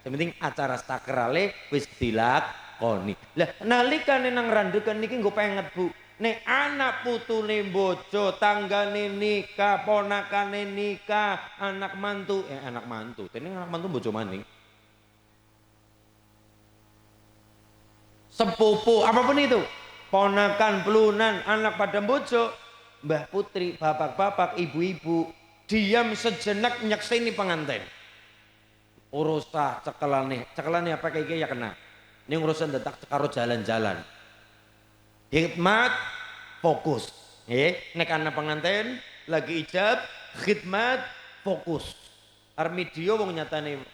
sing penting acara sakrale wis dilakoni. Lah nalikane nang randegan niki nggo penget Bu. Nek anak putune bojo, tanggane nikah, ponakane nikah, anak mantu, Dene anak mantu bojo maning. Sepupu apapun itu, ponakan, pelunan, anak pada bojo, mbah putri, bapak-bapak, ibu-ibu, diam sejenak nyakseni pengantin. Urusah cekelane apa kayak ya kena. Ini urusan detak karo jalan-jalan. Khidmat fokus. Nek ana pengantin lagi ijab, khidmat fokus. Armidio wong nyatane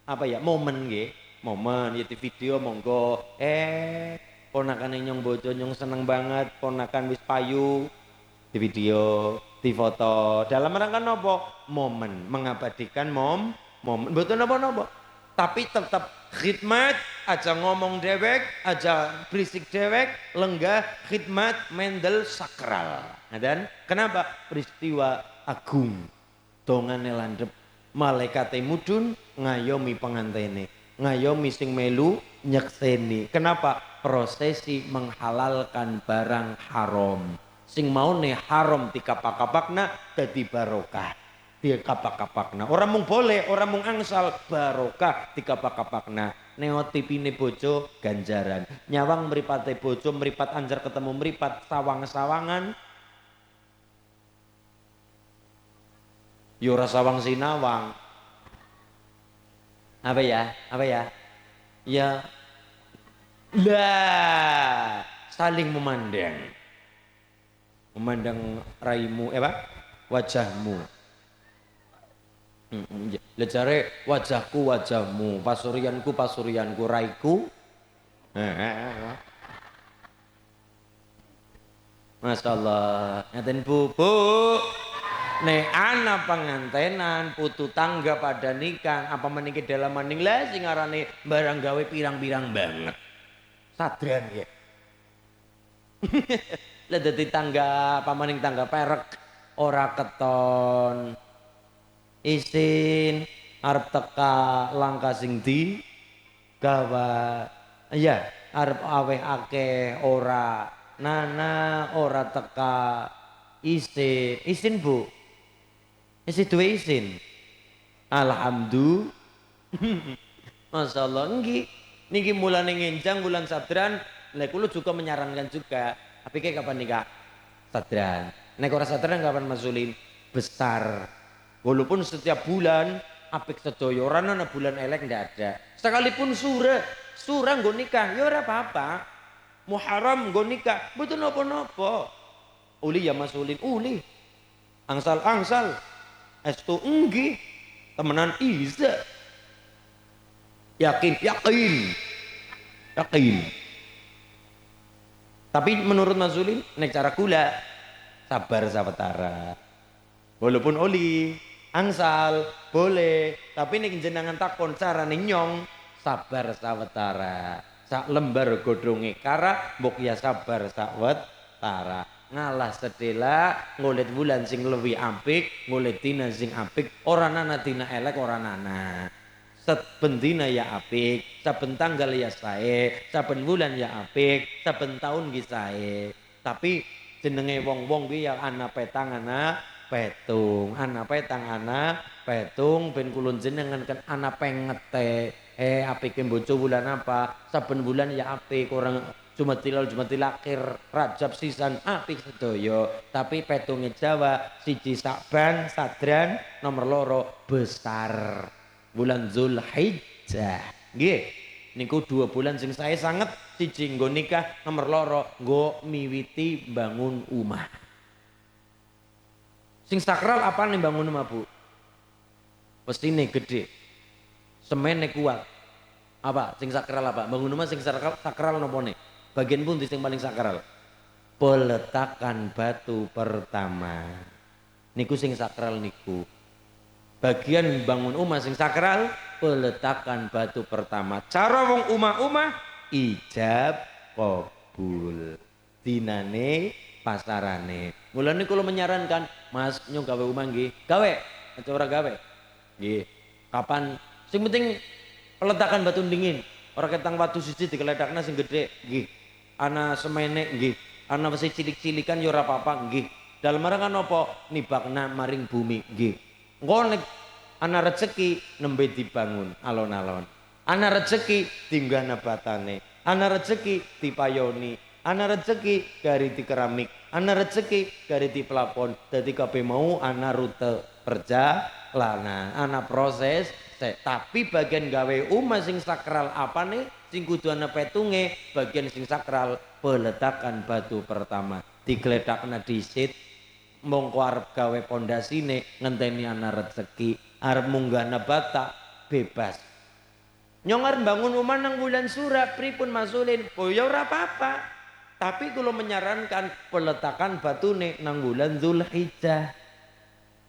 apa ya momen nggih. Momen ya di video monggo ponakane nyong bojo nyong seneng banget, ponakan wis payu di video, di foto. Dalam rangka nopo? Momen, mengabadikan momen betul napa-napa tapi tetap khidmat aja ngomong dewek aja berisik dewek lenggah khidmat mendel sakral dan kenapa peristiwa agung dongane landhep malaikate mudhun ngayomi pengantene ngayomi sing melu nyekseni kenapa prosesi menghalalkan barang haram sing maune haram dikapak-kapakna dadi barokah dia kapak-kapakna orang mung boleh orang mung angsal barokah di kapak-kapakna neotipine bojo ganjaran nyawang mripate bojo mripat anjar ketemu mripat sawang-sawangan yo ora sawang sinawang apa ya ya lah saling memandang raimu wajahmu Lecare wajahku wajahmu, pasurianku pasurianku, raiku. Masya Allah, ngaten bu. Nek ana pengantenan putu tangga pada nikah, apa meniki dalam maning lah sing arane barang gawe pirang-pirang banget. Sadran ya. Lah dadi tangga pamaning tangga perek ora keton. Isin arep teka langkah sing di gawa iya arep aweh akeh ora nana ora teka isin Bu isi duwe isin alhamdulillah masyaallah niki mulane ngenjang bulan Sabran lek kula juga menyarankan juga tapi kapan nikah Sabran nek ora Sabran kapan masulin besar walaupun setiap bulan apik sedaya ora ana bulan elek ndak ada sekalipun surah nggo nikah ya ora apa-apa Muharram nggo nikah mboten napa-napa uli ya masulin uli angsal estu nggih temenan iza yakin tapi menurut Mazulin nek cara kula sabar sawetara walaupun oli angsal boleh tapi nek jenengan takon carane nyong sabar sawetara sak lembar godhonge kara mbok ya sabar sawetara ngalah sedela ngolet bulan sing luwih apik ngolet dina sing apik ora ana dina elek ora ana saben dina ya apik saben tanggal ya sae saben bulan ya apik saben taun ki sae tapi jenenge wong-wong ki ya ana petang ana petung ana petang ana petung ben kulun jenengan kan ana pengete apike bojo bulan apa saben bulan ya apik orang Jumatil akhir Rajab sisan apik sedaya tapi petunge Jawa siji Sakban Sadran nomor loro besar bulan Zulhijjah nggih niku 2 bulan sing saya sanget siji nggo nikah nomor loro nggo miwiti bangun omah sing sakral apa nih bangun omah Bu mestine gede semene kuat apa sing sakral apa bangun omah sing sakral napa nih bagian pun sing paling sakral peletakan batu pertama niku sing sakral niku bagian bangun omah sing sakral peletakan batu pertama cara wong omah ijab kabul dinane pasarane mulane kula menyarankan Mas nyong gawe omah nggih gawe aja ora gawe nggih kapan sing penting peletakan batu dingin ora ketang batu siji dikeledakna sing gedhe nggih ana semene nggih ana wesi cilik-cilikan ya ora apa-apa nggih dalem kan apa nibakna maring bumi nggih engko nek ana rezeki nembe dibangun alon-alon ana rezeki tinggal nabatane ana rezeki dipayoni ana rezeki gari di keramik ana rezeki gari di pelapon dadi kabeh mau ana rute perjalanan ana proses tapi bagian gawe omah sing sakral apane sing kudu ana petunge bagian sing sakral peletakan batu pertama digledakna dhisit mongko arep gawe pondasine ngenteni ana rezeki arep munggahna bata bebas nyong arep bangun omah nang bulan Sura pripun masulin oh ya ora apa-apa tapi kula menyarankan peletakan batune nang bulan Zulhijjah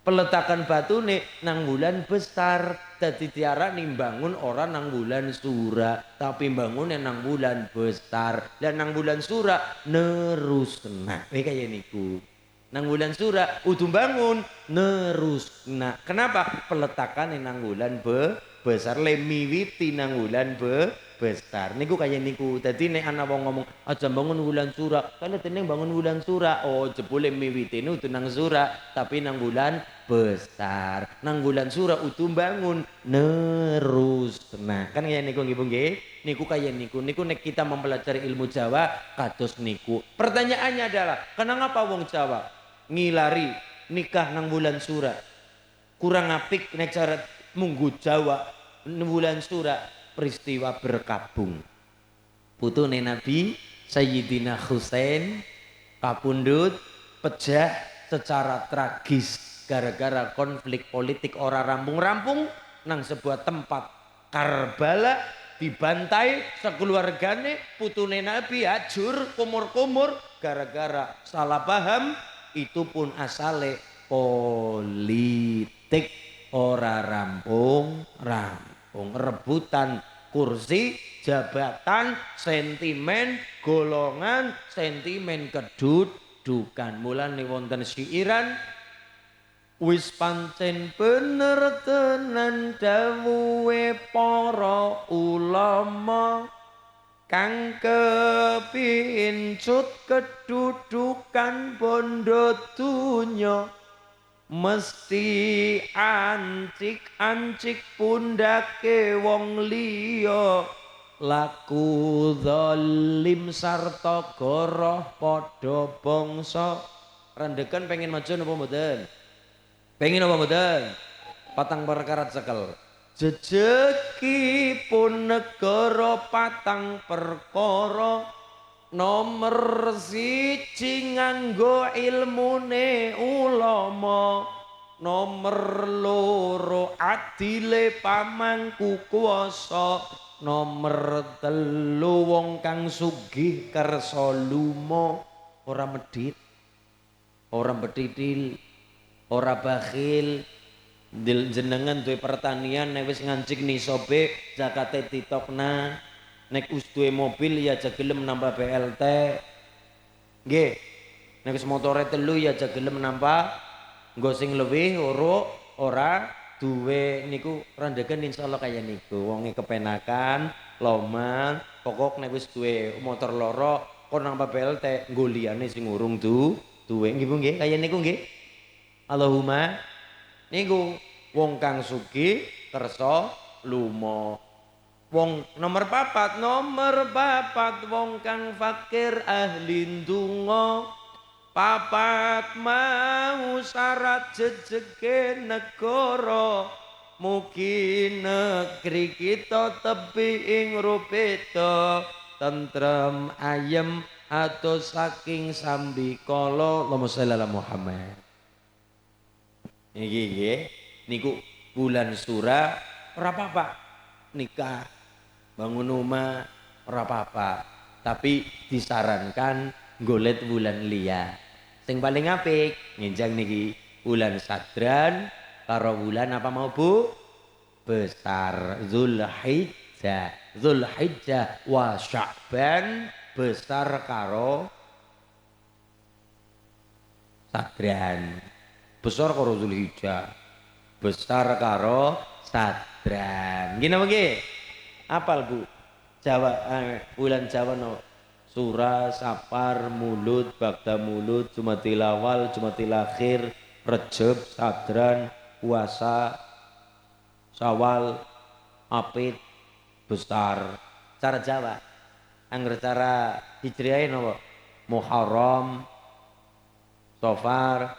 peletakan batune nang bulan besar dadi diarani bangun ora nang bulan Sura tapi bangun nang bulan besar dan nang bulan Sura nerusna kaya niku nang bulan Sura udah bangun nerusna kenapa peletakan nang bulan besar le miwiti nang bulan besar niku kaya niku dadi nek ana wong ngomong aja bangun bulan Sura kalau teneng bangun bulan Sura oh jebule miwiti udah nang Sura tapi nang bulan besar nang bulan Sura utuh bangun nerusna kan kaya niku nggih niku kaya niku nek kita mempelajari ilmu Jawa kados niku pertanyaannya adalah kenapa wong Jawa ngilari nikah nang bulan Sura kurang apik nek cara munggu Jawa bulan Sura peristiwa berkabung putune Nabi Sayyidina Husain kapundhut pecah secara tragis gara-gara konflik politik ora rampung-rampung nang sebuah tempat Karbala dibantai sekeluargane putune Nabi hajur kumur-kumur gara-gara salah paham itu pun asale politik ora rampung rebutan kursi jabatan sentimen golongan sentimen kedudukan mulane wonten siiran Wis pancen bener tenan dawuhe para ulama kang kepincut kedudukan bondo dunya mesti ancik-ancik pundake wong liya laku zalim sarta goroh padha bangsa rendeken pengen maju napa mboten pengen apa mboten patang perkara cekel jejeki pun negara patang perkara nomor siji nganggo ilmune ulama nomor loro adile pamangku kuwasa nomor telu wong kang sugih kersa lumo ora medhit ora betidil ora bakhil jenengan duwe pertanian nek wis ngancik nisobe zakate ditokna nek wis duwe mobil ya aja gelem nambah BLT nggih nek wis motore telu ya aja gelem nambah nggo sing luwih ora duwe niku rendegen insyaallah kaya niku wonge kepenakan loman pokok nek wis duwe motor loro kon nambah BLT nggo liyane sing urung duwe nggih Bu nggih kaya niku nggih Allahumma niku wong kang sugih kersa lumo wong nomor papat wong kang fakir ahli ndonga papat mau syarat jejege negara mugi negeri kita tebi ing rupeta tentrem ayem atau saking sambikala Allahumma sholli ala Muhammad. Iki nggih niku bulan Sura ora apa-apa nikah bangun rumah ora apa-apa tapi disarankan golet bulan liya sing paling apik nginjang niki bulan Sadran karo bulan apa mau Bu besar Zulhijjah wa Sya'ban besar karo Sadran besar karo Zulhijjah besar karo Sadran gini apa nggih apal Bu Jawa bulan Jawa no Sura Sapar Mulut Bagda Mulut Jumadil Awal Jumadil Akhir Rejab Sadran Puasa Syawal Apit besar cara Jawa angger cara Hijriah napa Muharram Safar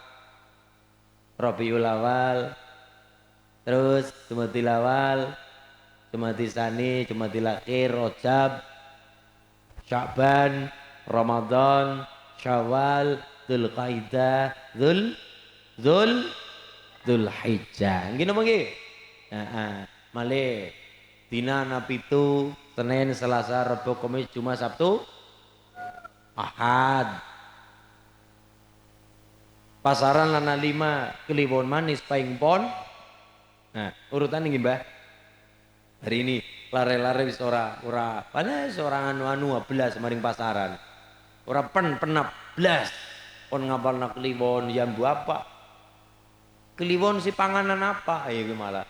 Rabiul Awal terus Jumadil Awal Jumadil Tsani Jumadil Akhir Rajab Sya'ban Ramadan Syawal Dzulqa'dah Dzulhijjah nggih napa nggih heeh malih dina napitu Senin Selasa Rabu Kamis Jumat Sabtu Ahad pasaran lana 5 kliwon manis paing pon nah urutan ini Mbah hari ini lare-lare wis ora panas ora anu belas maring pasaran ora penap blas pon ngapalna kliwon yambu apa kliwon si panganan apa ayo malah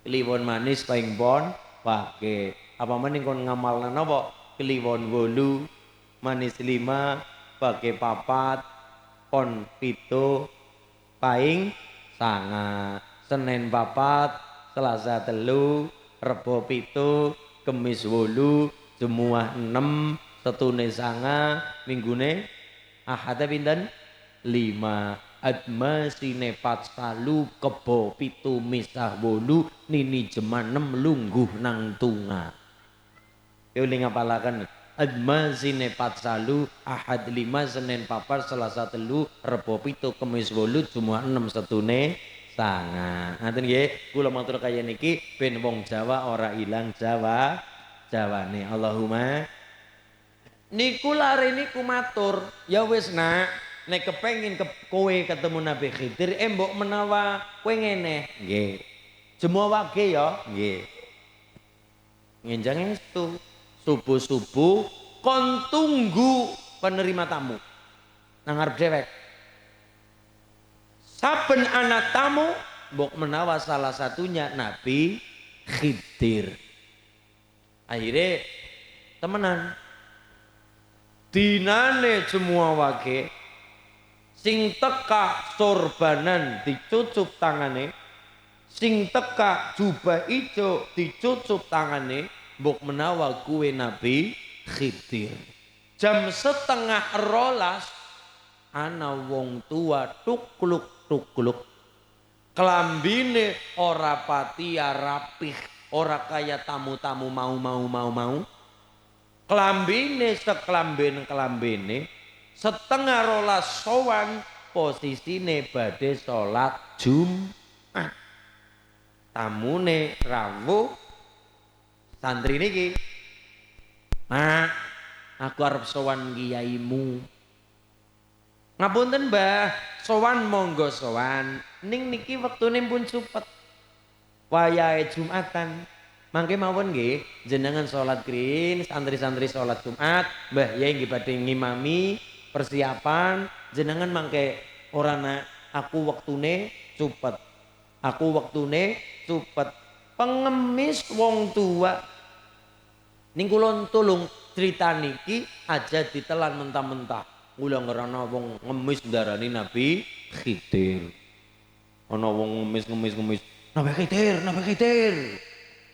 kliwon manis paing pon pake apa mending kon ngamalna napa kliwon 8 manis 5 pake papat pon pitu paing sanga Senin papat Selasa telu Rebo pitu Kemis 8 Jemuah 6 Setune sanga Minggune Ahad pinten 5 Adma sine patsalu Kebo pitu misah 8 Nini jema 6 lungguh nang tunga yo ling ngapalaken Adma sine patsalu Ahad 5 Senin papar Selasa telu Rebo pitu Kemis 8 Jumat 6 setune sanga ngaten nggih kula matur kaya niki ben wong Jawa ora ilang Jawane Allahumma niku lare niku matur ya wis nak nek kepengin kowe ketemu Nabi Khidir mbok menawa kowe ngene nggih jemo wage ya nggih ngenjang estu subuh-subuh kon tunggu penerima tamu nang ngarep dewek Saben anak tamu mbok menawa salah satunya Nabi Khidir. Akhirnya temenan dinane semua wage sing teka sorbanan dicucup tangane, sing teka jubah ijo dicucup tangane, mbok menawa kuwe Nabi Khidir. Jam 10:30 ana wong tua tukluk kelambine ora patia rapih, ora kaya tamu-tamu mau. Kelambine sekelambene 10:30 sowan posisine badhe salat Jumat. Tamune rawuh santri niki, "Mak, aku arep sowan kiyaimu." "Ngapunten, Mbah, sowan monggo sowan. Ning niki wektune pun cepet. Wayahe Jumatan. Mangke mawon nggih, jenengan salat krin, santri-santri salat Jumat, Mbah Yai nggih badhe ngimami persiapan, jenengan mangke ora nak aku wektune cepet. Aku wektune cepet." Pengemis wong tua. Ning kula tulung crita niki aja ditelan mentah-mentah. Kula ngerana wong ngemis ndarani Nabi Khidir. Ana wong ngemis. Nabi Khidir.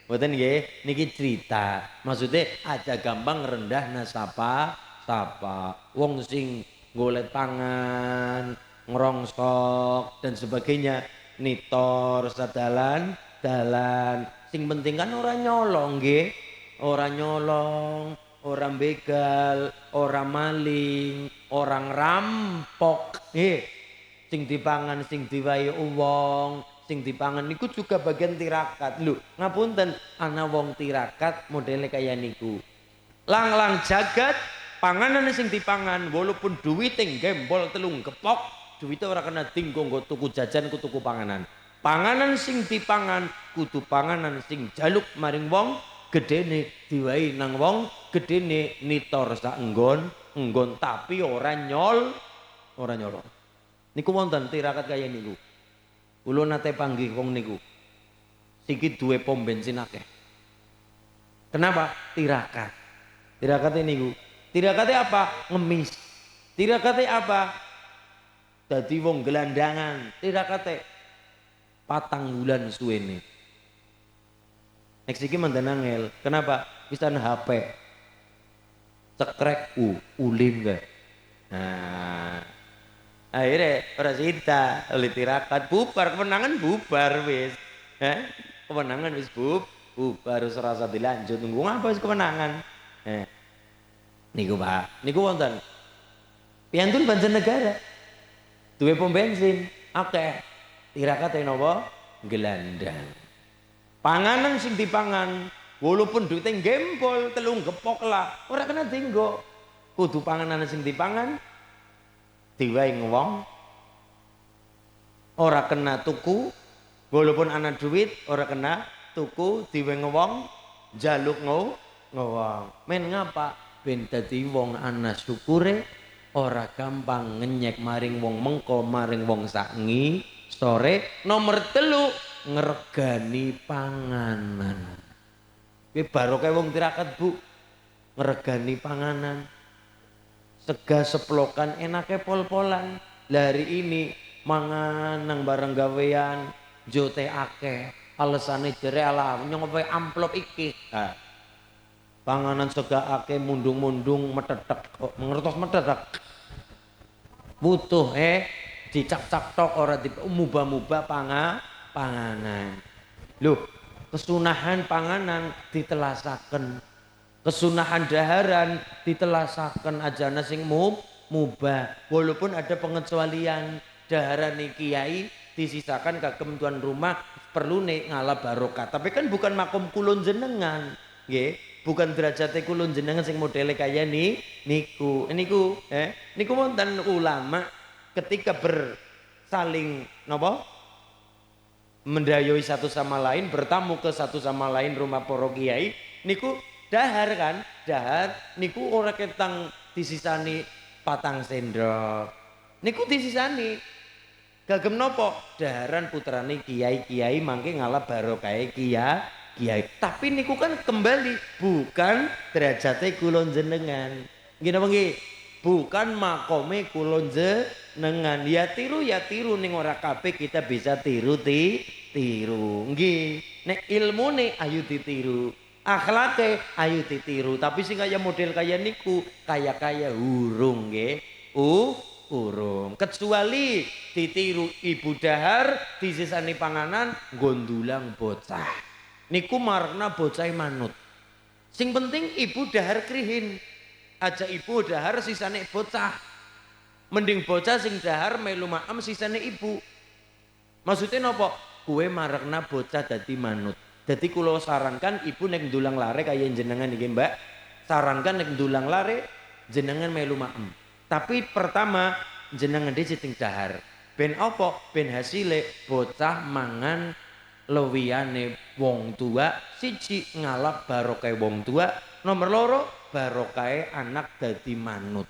Mboten nggih, niki cerita. Maksudnya aja gampang rendah nasapa sapa. Wong sing golek pangan, ngerongsok dan sebagainya, nitor sadalan dalan. Sing penting kan ora nyolong nggih. Ora nyolong, ora begal, ora maling, orang rampok. Sing dipangan, sing diwahi wong, sing dipangan niku juga bagian tirakat. Lho, ngapunten, ana wong tirakat modele kaya niku. Lang-lang jagat, panganan sing dipangan walaupun duwite gembol telung gepok, duwite ora kena dinggo nggo tuku jajan ku tuku panganan. Panganan sing dipangan kudu panganan sing jaluk maring wong, gedene diwahi nang wong, gedene nitor sak enggon tapi ora nyolong. Niku wonten tirakat kaya niku. Kula nate panggih wong niku. Siki duwe pom bensin akeh. Kenapa? Tirakat. Tirakate niku. Tirakate apa? Ngemis. Tirakate apa? Dadi wong gelandangan. Tirakate 4 bulan suwene. Nek siki mandan angel. Kenapa? Pisan HP. Cekrek ulim gak. Nah, akhirnya ora cinta oleh tirakat bubar, kemenangan bubar wis. Kemenangan wis bubar wis rasa dilanjut nunggu ngapa wis kemenangan. Niku Pak, niku wonten. Piantun Banjarnegara. Duwe pom bensin akeh. Tirakate napa? Gelandang. Panganan sing dipangan walaupun duite gempol telung gepok lah ora kena dinggo. Kudu panganan sing dipangan diwahi wong, ora kena tuku walaupun ana duit ora kena tuku diwahi wong, jaluk ngowong. Men ngapa? Ben dadi wong ana syukure, ora gampang ngenyek maring wong mengko maring wong sangi sore. Nomor 3 ngregani panganan. Kuwi barokah wong tirakat Bu, ngregani panganan. Sega seplokan enake pol-polan. Hari ini mangan nang bareng gawean jote akeh. Alesane jere ala nyong amplop iki. Panganan sega akeh mundung-mundung metetek kok ngertos metetek. Butuh dicak-cak tok ora mubah-mubah panganan. Loh, kesunahan panganan ditelasaken. Kesunahan daharan ditelasaken ajana sing mubah. Walaupun ada pengecualian, daharan kiai disisakan kagem tuan rumah perlu ngalah barokah. Tapi kan bukan makom kulon jenengan, nggih. Bukan derajate kulon jenengan sing modele kaya niku. Niku wonten ulama ketika bersaling napa? Mendayoi satu sama lain, bertamu ke satu sama lain rumah para kiai niku dahar kan, dahar niku ora ketang disisani 4 sendok. Niku disisani Gagem nopo? Daharan putrane kiai-kiai mangke ngalap barokah kiai. Tapi niku kan kembali bukan derajate kula jenengan. Nggih napa nggih? Bukan makome kula jenengan. Ya tiru ning ora kabeh kita bisa tiru. Nggih. Nek ilmune ayo ditiru. Akhlake ayo ditiru. Tapi sing kaya model kaya niku kaya urung nggih. Urung, kecuali ditiru ibu dahar disisani panganan gondulang bocah niku marna bocah manut. Sing penting ibu dahar krihin aja ibu dahar sisane bocah, mending bocah sing dahar melu maem sisane ibu. Maksudnya nopo? Kue marakna bocah dadi manut. Jadi kulo sarankan ibu nek ndulang lare kaya jenengan iki Mbak, sarankan nek ndulang lare jenengan melu maem. Tapi pertama jenengan dhewe sing dahar. Ben apa? Ben hasile bocah mangan luwiyane wong tua, siji ngalap barokah wong tua, nomor loro barokah anak dadi manut.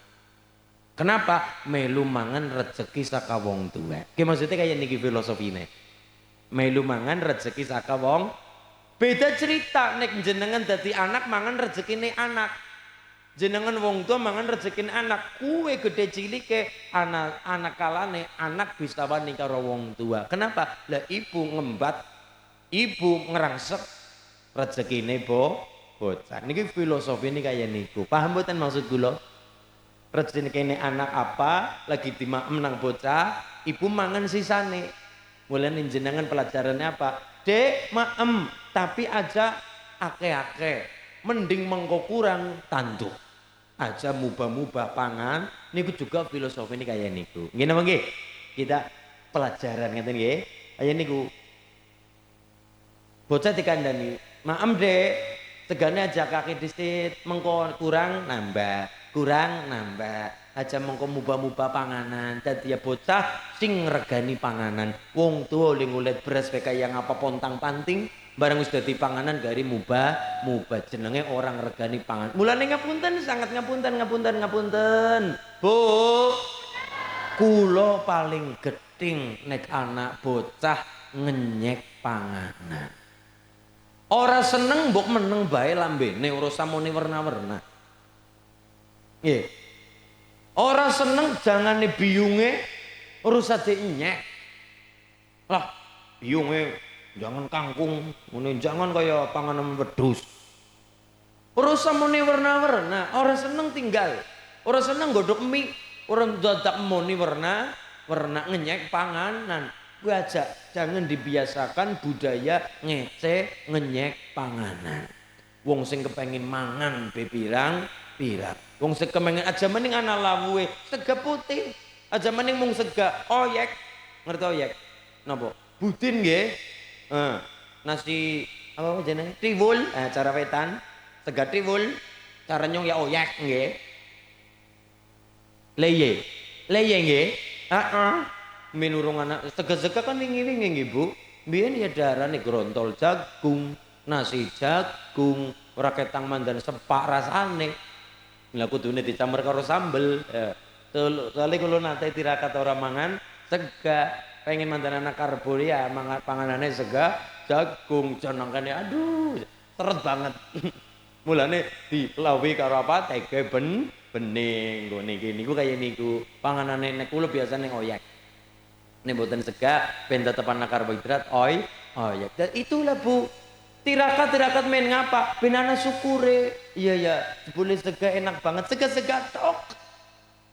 Kenapa? Melu mangan rezeki saka wong tua. Ki maksudnya kayak niki filosofine. Melu mangan rezeki saka wong. Beda cerita nek jenengan dadi anak mangan rezekine anak. Jenengan wong tua mangan rezeki anak, kue gede cilike anak kalane anak bisa wani karo wong tua. Kenapa? Lah ibu ngembat, ibu ngerangsek rezekine bocah. Niki filosofi ini kayak niku. Paham mboten maksud kula? Rezekine anak apa lagi dimaem nang bocah, ibu mangan sisane. Mulane jenengan pelajarannya apa? Dek maem, tapi aja ake-ake. Mending mengko kurang tanduk. Aja mubah-mubah pangan niku juga filosofi ini kayak niku. Nggih napa nggih? Kita pelajaran ngeten nggih. Kaya niku. Bocah dikandani, "Maem, Dek, tegane aja kaki disit, mengko kurang nambah. Aja mengko mubah-mubah panganan." Dadi ya bocah sing ngregani panganan. Wong tuwa ling ngulet beras kaya ngapa pontang-panting. Barang wis dadi panganan gari mubah jenenge orang regani pangan. Mulane ngapunten sangat ngapunten. Bu, kula paling gething nek anak bocah ngenyek panganan. Ora seneng mbok meneng bae lambene ora samone werna-werna. Nggih. Ora seneng jangane biyunge ora nyek. Lah, biyunge jangan kangkung, jangan kaya panganan wedhus. Ora samone warna-warna, ora seneng tinggal. Ora seneng godhok mie, ora dadak moni warna ngenyek panganan. Kuwi aja jangan dibiasakan budaya ngece ngenyek panganan. Wong sing kepengin mangan pirang. Wong sing kepengin aja mending ana lawuhe sega putih. Aja mending mung sega oyek. Ngerti oyek? Napa? Budin nggih. Nasi apa jenenge? Triwul, cara wetan. Sega triwul, cara nyong ya oyek nggih. Leye nggih. Heeh. Minurung anak sega-sega kan wingi-wingi nggih, Bu. Biyen ya darane grontol jagung, nasi jagung, ora ketang mandan sepak rasane. Lah kudune dicampur karo sambel. Soale kula nate tirakat ora mangan sega. Pengen mantan anak karbo ya panganannya sega jagung jenengane aduh seret banget. Mulane dilawi karo apa tege bening nggo niki niku kaya niku panganane nek kula biasane oyek nek mboten sega ben tetep ana karbohidrat oyek. Dan itulah Bu tirakat main ngapa ben ana syukure. Iya ya boleh sega enak banget sega tok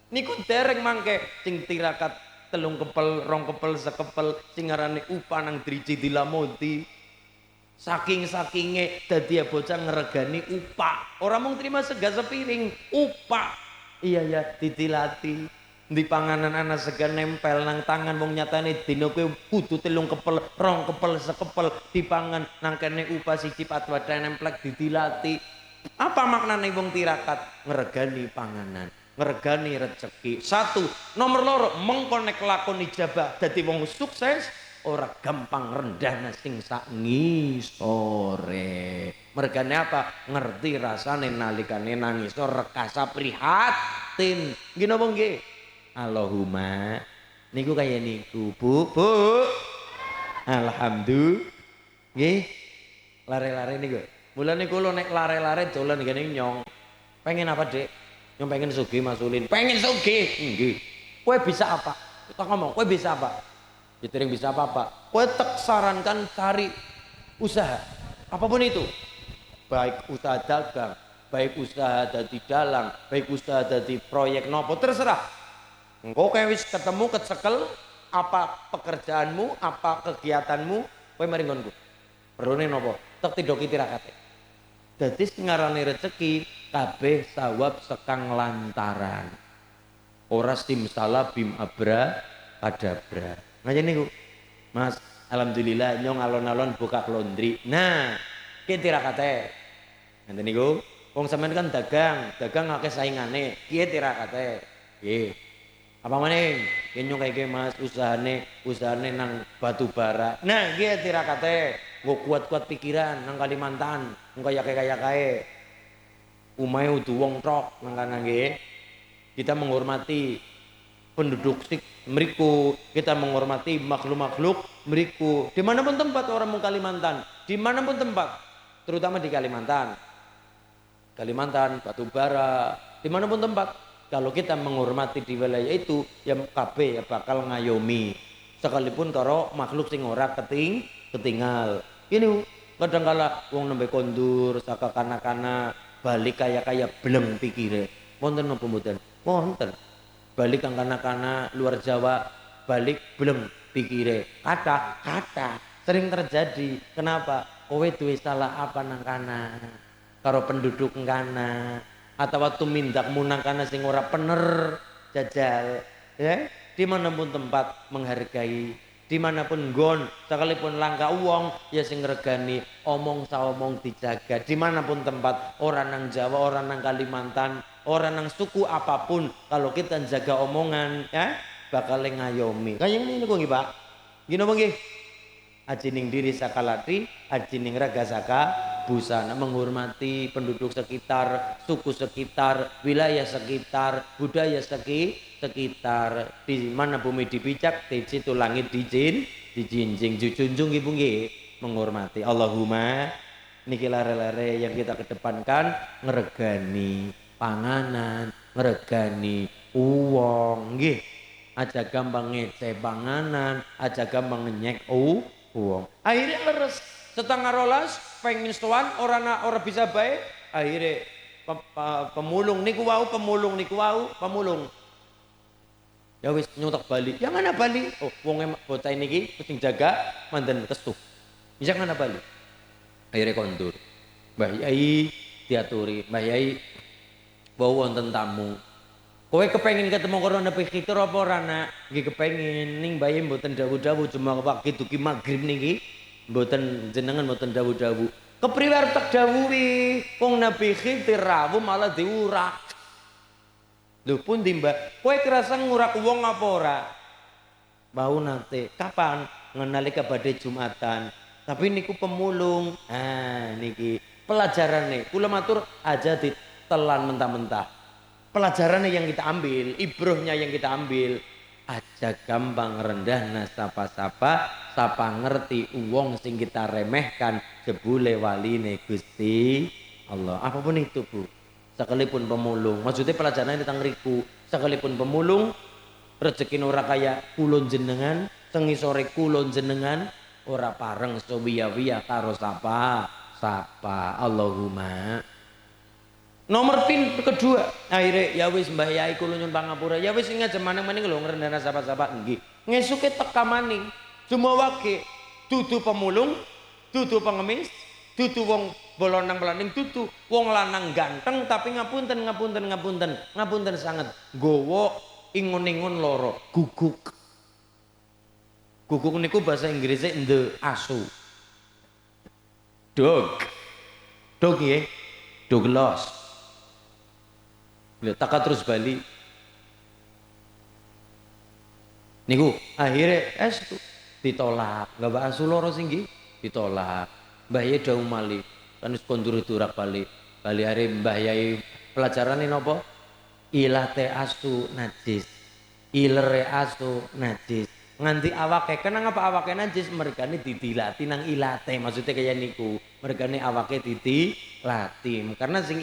niku dereng mangke sing tirakat telung kepel, rong kepel, sekepel sing ngarane upah nang driji dilamoti. Saking-sakinge dadi bocah ngregani upah. Ora mung terima sega sepiring, upah. Iya ya ditilati. Di panganan ana sega nempel nang tangan wong nyatane dina kowe kudu telung kepel, rong kepel, sekepel dipangan nang kene upah siji patwadah nemplek ditilati. Apa maknane wong tirakat ngregani panganan? Ngergani rezeki. Satu, nomor loro mengkonek lakon ijabah dadi wong sukses ora gampang rendah sing sak ngisore. Mergane apa? Ngerti rasane nalikane nangis rekasa prihatin. Nggih napa nggih? Allahumma Niku kaya niku, Bu. Alhamdulillah. Nggih. Lare-lare niku. Mulane kula nek lare-lare dolan ngene nyong. Pengen apa, Dek? Nyong pengen sugih Mas Ulin. Pengen sugih. Nggih. Kowe bisa apa? Kita ngomong, kowe bisa apa? Ditereng bisa apa-apa. Kowe tek sarankan cari usaha. Apapun itu. Baik usaha dagang, baik usaha dadi dalang, baik usaha dadi proyek nopo terserah. Engko kowe wis ketemu kecekel apa pekerjaanmu, apa kegiatanmu, kowe mari nggonku. Perune nopo? Tek tidoki tirakate. Dadi sing ngarani rezeki kabeh sawab sekang lantaran. Ora simsalah bim abra kadabra. Ngajen niku. Mas, alhamdulillah nyong alon-alon buka laundry. Nah, ki tirakate. Ngene niku, wong sampean kan dagang akeh saingane. Kiye tirakate? Nggih. Apa maning? Yen nyong kaya Mas usahane nang batu bara. Nah, nggih tirakate. Nggo kuat-kuat pikiran nang Kalimantan. Engko kaya kae. Umahe udu wong trok nang kana nggih. Kita menghormati penduduk meriku, kita menghormati makhluk-makhluk meriku. Dimanapun tempat orang Kalimantan, dimanapun tempat, terutama di Kalimantan, Batu Bara, dimanapun tempat. Kalau kita menghormati di wilayah itu, ya kabeh ya bakal ngayomi. Sekalipun karo makhluk sing ora ketinggal. Ini kadangkala wong nembe kondur, saka kana-kana balik kaya bleng pikire. Wonten napa mboten? Wonten. Balik kang kana-kana luar Jawa, balik bleng pikire. Kata sering terjadi. Kenapa? Kowe duwe salah apa nang kana? Karo penduduk kana atau waktu mindakmu nang kana sing ora bener jajal ya dimanapun tempat menghargai dimanapun nggon sekalipun langka uang ya sing ngregani omong saomong dijaga dimanapun tempat orang nang Jawa orang nang Kalimantan orang nang suku apapun kalau kita jaga omongan ya bakal ngayomi kayak ini kok nggih Pak gini apa nggih ajining diri sakalati ajining raga saka busana menghormati penduduk sekitar, suku sekitar, wilayah sekitar, budaya sekitar. Di mana bumi dipijak, di situ langit dijinjing, dijunjung ibu nggih, menghormati. Allahumma niki lare-lare yang kita kedepankan ngregani panganan, ngregani uang nggih. Aja gampang ngece panganan, aja gampang nyek uang. Akhirnya leres setengah rolas pengen sowan orang bisa baik akhirnya pemulung niku wau ya wis nyontok balik yang mana balik oh wong bocah niki sing jaga manten kestu yang mana balik akhirnya kondur Mbah Yai diaturi Mbah Yai bawa wonten tamu kowe kepengin ketemu karo Nabi Khidir apa ora nak nggih kepengin ning Mbah Yai mboten dawuh-dawuh cuma waktu duki magrib niki mboten jenengan mboten dawuh-dawuh. Kepriwe arep tak dawuhi? Wong Nabi Khidir rawuh malah diurak. Lho pundi Mbak? Kowe kerasa ngurak wong apa ora? Bau nate. Kapan? Ngenalika badhe Jumatan. Tapi niku pemulung. Ah niki pelajarane. Kula matur aja ditelan mentah-mentah. Pelajarannya yang kita ambil, ibrohnya yang kita ambil. Aja gampang rendah nah sapa-sapa sapa ngerti uang sing kita remehkan jebule waline Gusti Allah apapun itu Bu sekalipun pemulung maksudnya pelajaran tentang riku sekalipun pemulung rezeki ora kaya kulon jenengan sengisore kulon jenengan ora pareng sewiya-wiya karo sapa Allahumma nomor pin kedua akhirnya ya wis Mbah Yai kula nyuwun pangapura ya wis ngajeng maneng-maneng lho ngrendana sapa-sapa nggih ngesuke teka maning cuma wage dudu pemulung dudu pengemis dudu wong bolonang pelaning dudu wong lanang ganteng tapi ngapunten sanget nggawa ingun-ingun loro guguk niku bahasa Inggrisnya the asu dog nggih dog lost taka terus bali niku akhirnya ditolak nggak bahas loro singgi ditolak Mbah Yai dawuh malih kan wis kondur durak balik hari Mbah Yai pelajaran ini nopo ilah te asu najis ilere asu najis nganti awake kenang apa awake najis mereka ini didilati nang ilate maksudnya kayak niku mereka ini awake didilati karena sing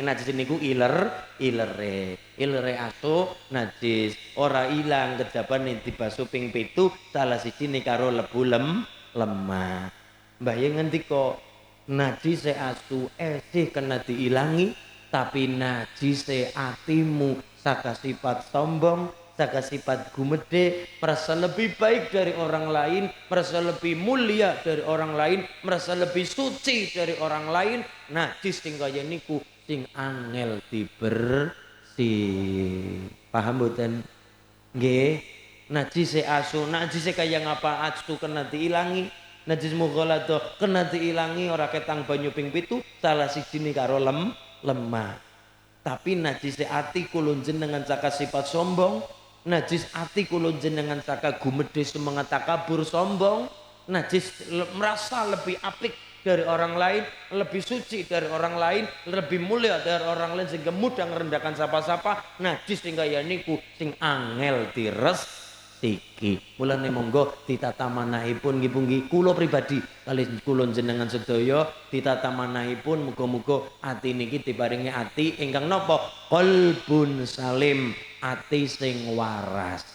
najis niku ilere asu najis ora ilang kejaban ning dibasuh ping 7 salah siji nih karo lebu lemah mbah yen ngendika najise asu esih kena diilangi tapi najise atimu saka sifat sombong saka sifat gumede merasa lebih baik dari orang lain merasa lebih mulia dari orang lain merasa lebih suci dari orang lain najis sing kaya niku sing angel dibersih paham mboten nggih najise asu najise kaya ngapa asu kena diilangi najis mughaladha kena diilangi ora ketang banyu ping 7 salah sijine karo lemah tapi najise ati kula jenengan saka sifat sombong najis ati kula jenengan saka gumedhe semangat takabur sombong najis merasa lebih apik dari orang lain lebih suci dari orang lain lebih mulia dari orang lain sehingga mudah merendahkan sapa-sapa najis sing kaya niku sing angel diresiki mulane monggo ditata manahipun nggih nggih kula pribadi kali kula jenengan sedaya ditata manahipun muga-muga ati niki diparingi ati ingkang napa qalbun salim ati sing waras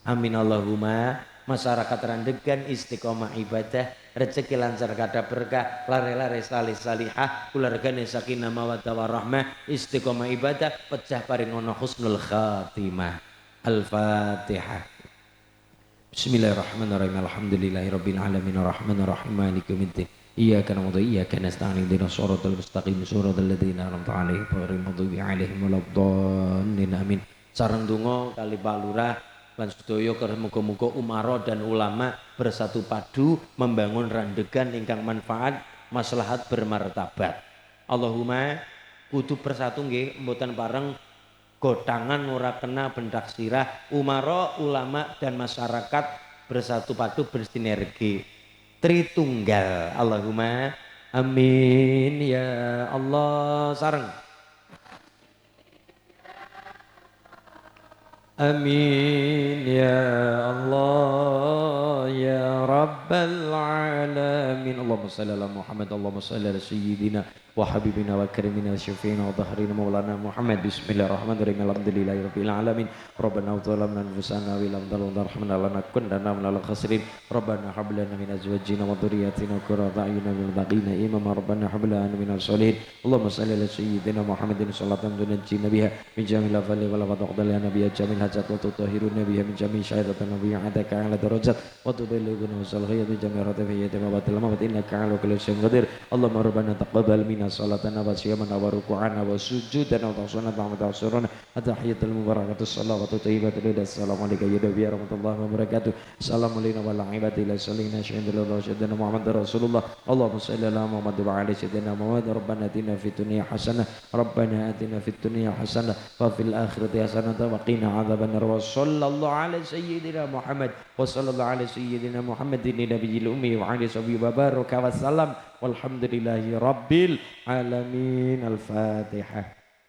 amin Allahumma masyarakat randegan istiqomah ibadah rezeki lancar kada berkah lare-lare salih salihah keluargane sakinah mawaddah warahmah istiqomah ibadah pecah paringono husnul khatimah al-fatihah bismillahirrahmanirrahim alhamdulillahirabbil alamin arrahmanir rahim maliki yaumiddin iyyaka na'budu wa iyyaka nasta'in ihdinas siratal mustaqim siratal ladzina an'amta 'alaihim ghairil maghdubi 'alaihim waladdallin amin sareng donga kali Pak Lurah lan sedaya muga-muga umara dan ulama bersatu padu membangun randegan ingkang manfaat maslahat bermartabat Allahumma kudu bersatu nggih mboten pareng gotangan ora kena bendak sirah umara ulama dan masyarakat bersatu padu bersinergi Tritunggal Allahumma amin ya Allah sareng amin ya Allah ya Rabbal alamin Allahumma salli ala Muhammad Allahumma salli ala sayyidina wa habibina wa karimina wa syafiina wa dhahrina maulana Muhammad bismillahirrahmanirrahim alhamdulillahirabbil alamin rabbana zalamna anfusana wa lam tarhamna lanakunanna minal khasirin rabbana hab lana min azwajina wa dhurriyyatina qurrata a'yunin wal baqina imama rabbana hab lana minal sholihin Allahumma salli ala sayyidina Muhammadin salatan tunajjina biha min jamil afali wal fadl lana biha jamil hajat wa tutahhiruna biha min jamil syahadatan nabiyyatika ala darajat wa tuballighuna wasal khayati jamil ratafiyyati wa batil mamat innaka ala kulli syai'in qadir Allahumma rabbana taqabbal minna salatana wa siyamana wa ruku'ana wa sujudana wa tawassulana wa tawassurana atahiyatul mubarakatus salawatu thayyibatu assalamu alayka ya nabiy warahmatullahi wabarakatuh assalamu alayna wa ala ibadil salihina syahidallahu wa syahidana muhammadar rasulullah Allahumma salli ala Muhammad wa ala sayyidina Muhammad rabbana atina fid dunya hasanah rabbana atina fid dunya hasanah wa fil akhirati hasanah wa qina adzabannar wa sallallahu ala sayyidina Muhammad wa sallallahu ala sayyidina Muhammadin nabiyil ummi wa ala sahbihi wa baraka wa salam walhamdulillahi rabbil alamin al-fatihah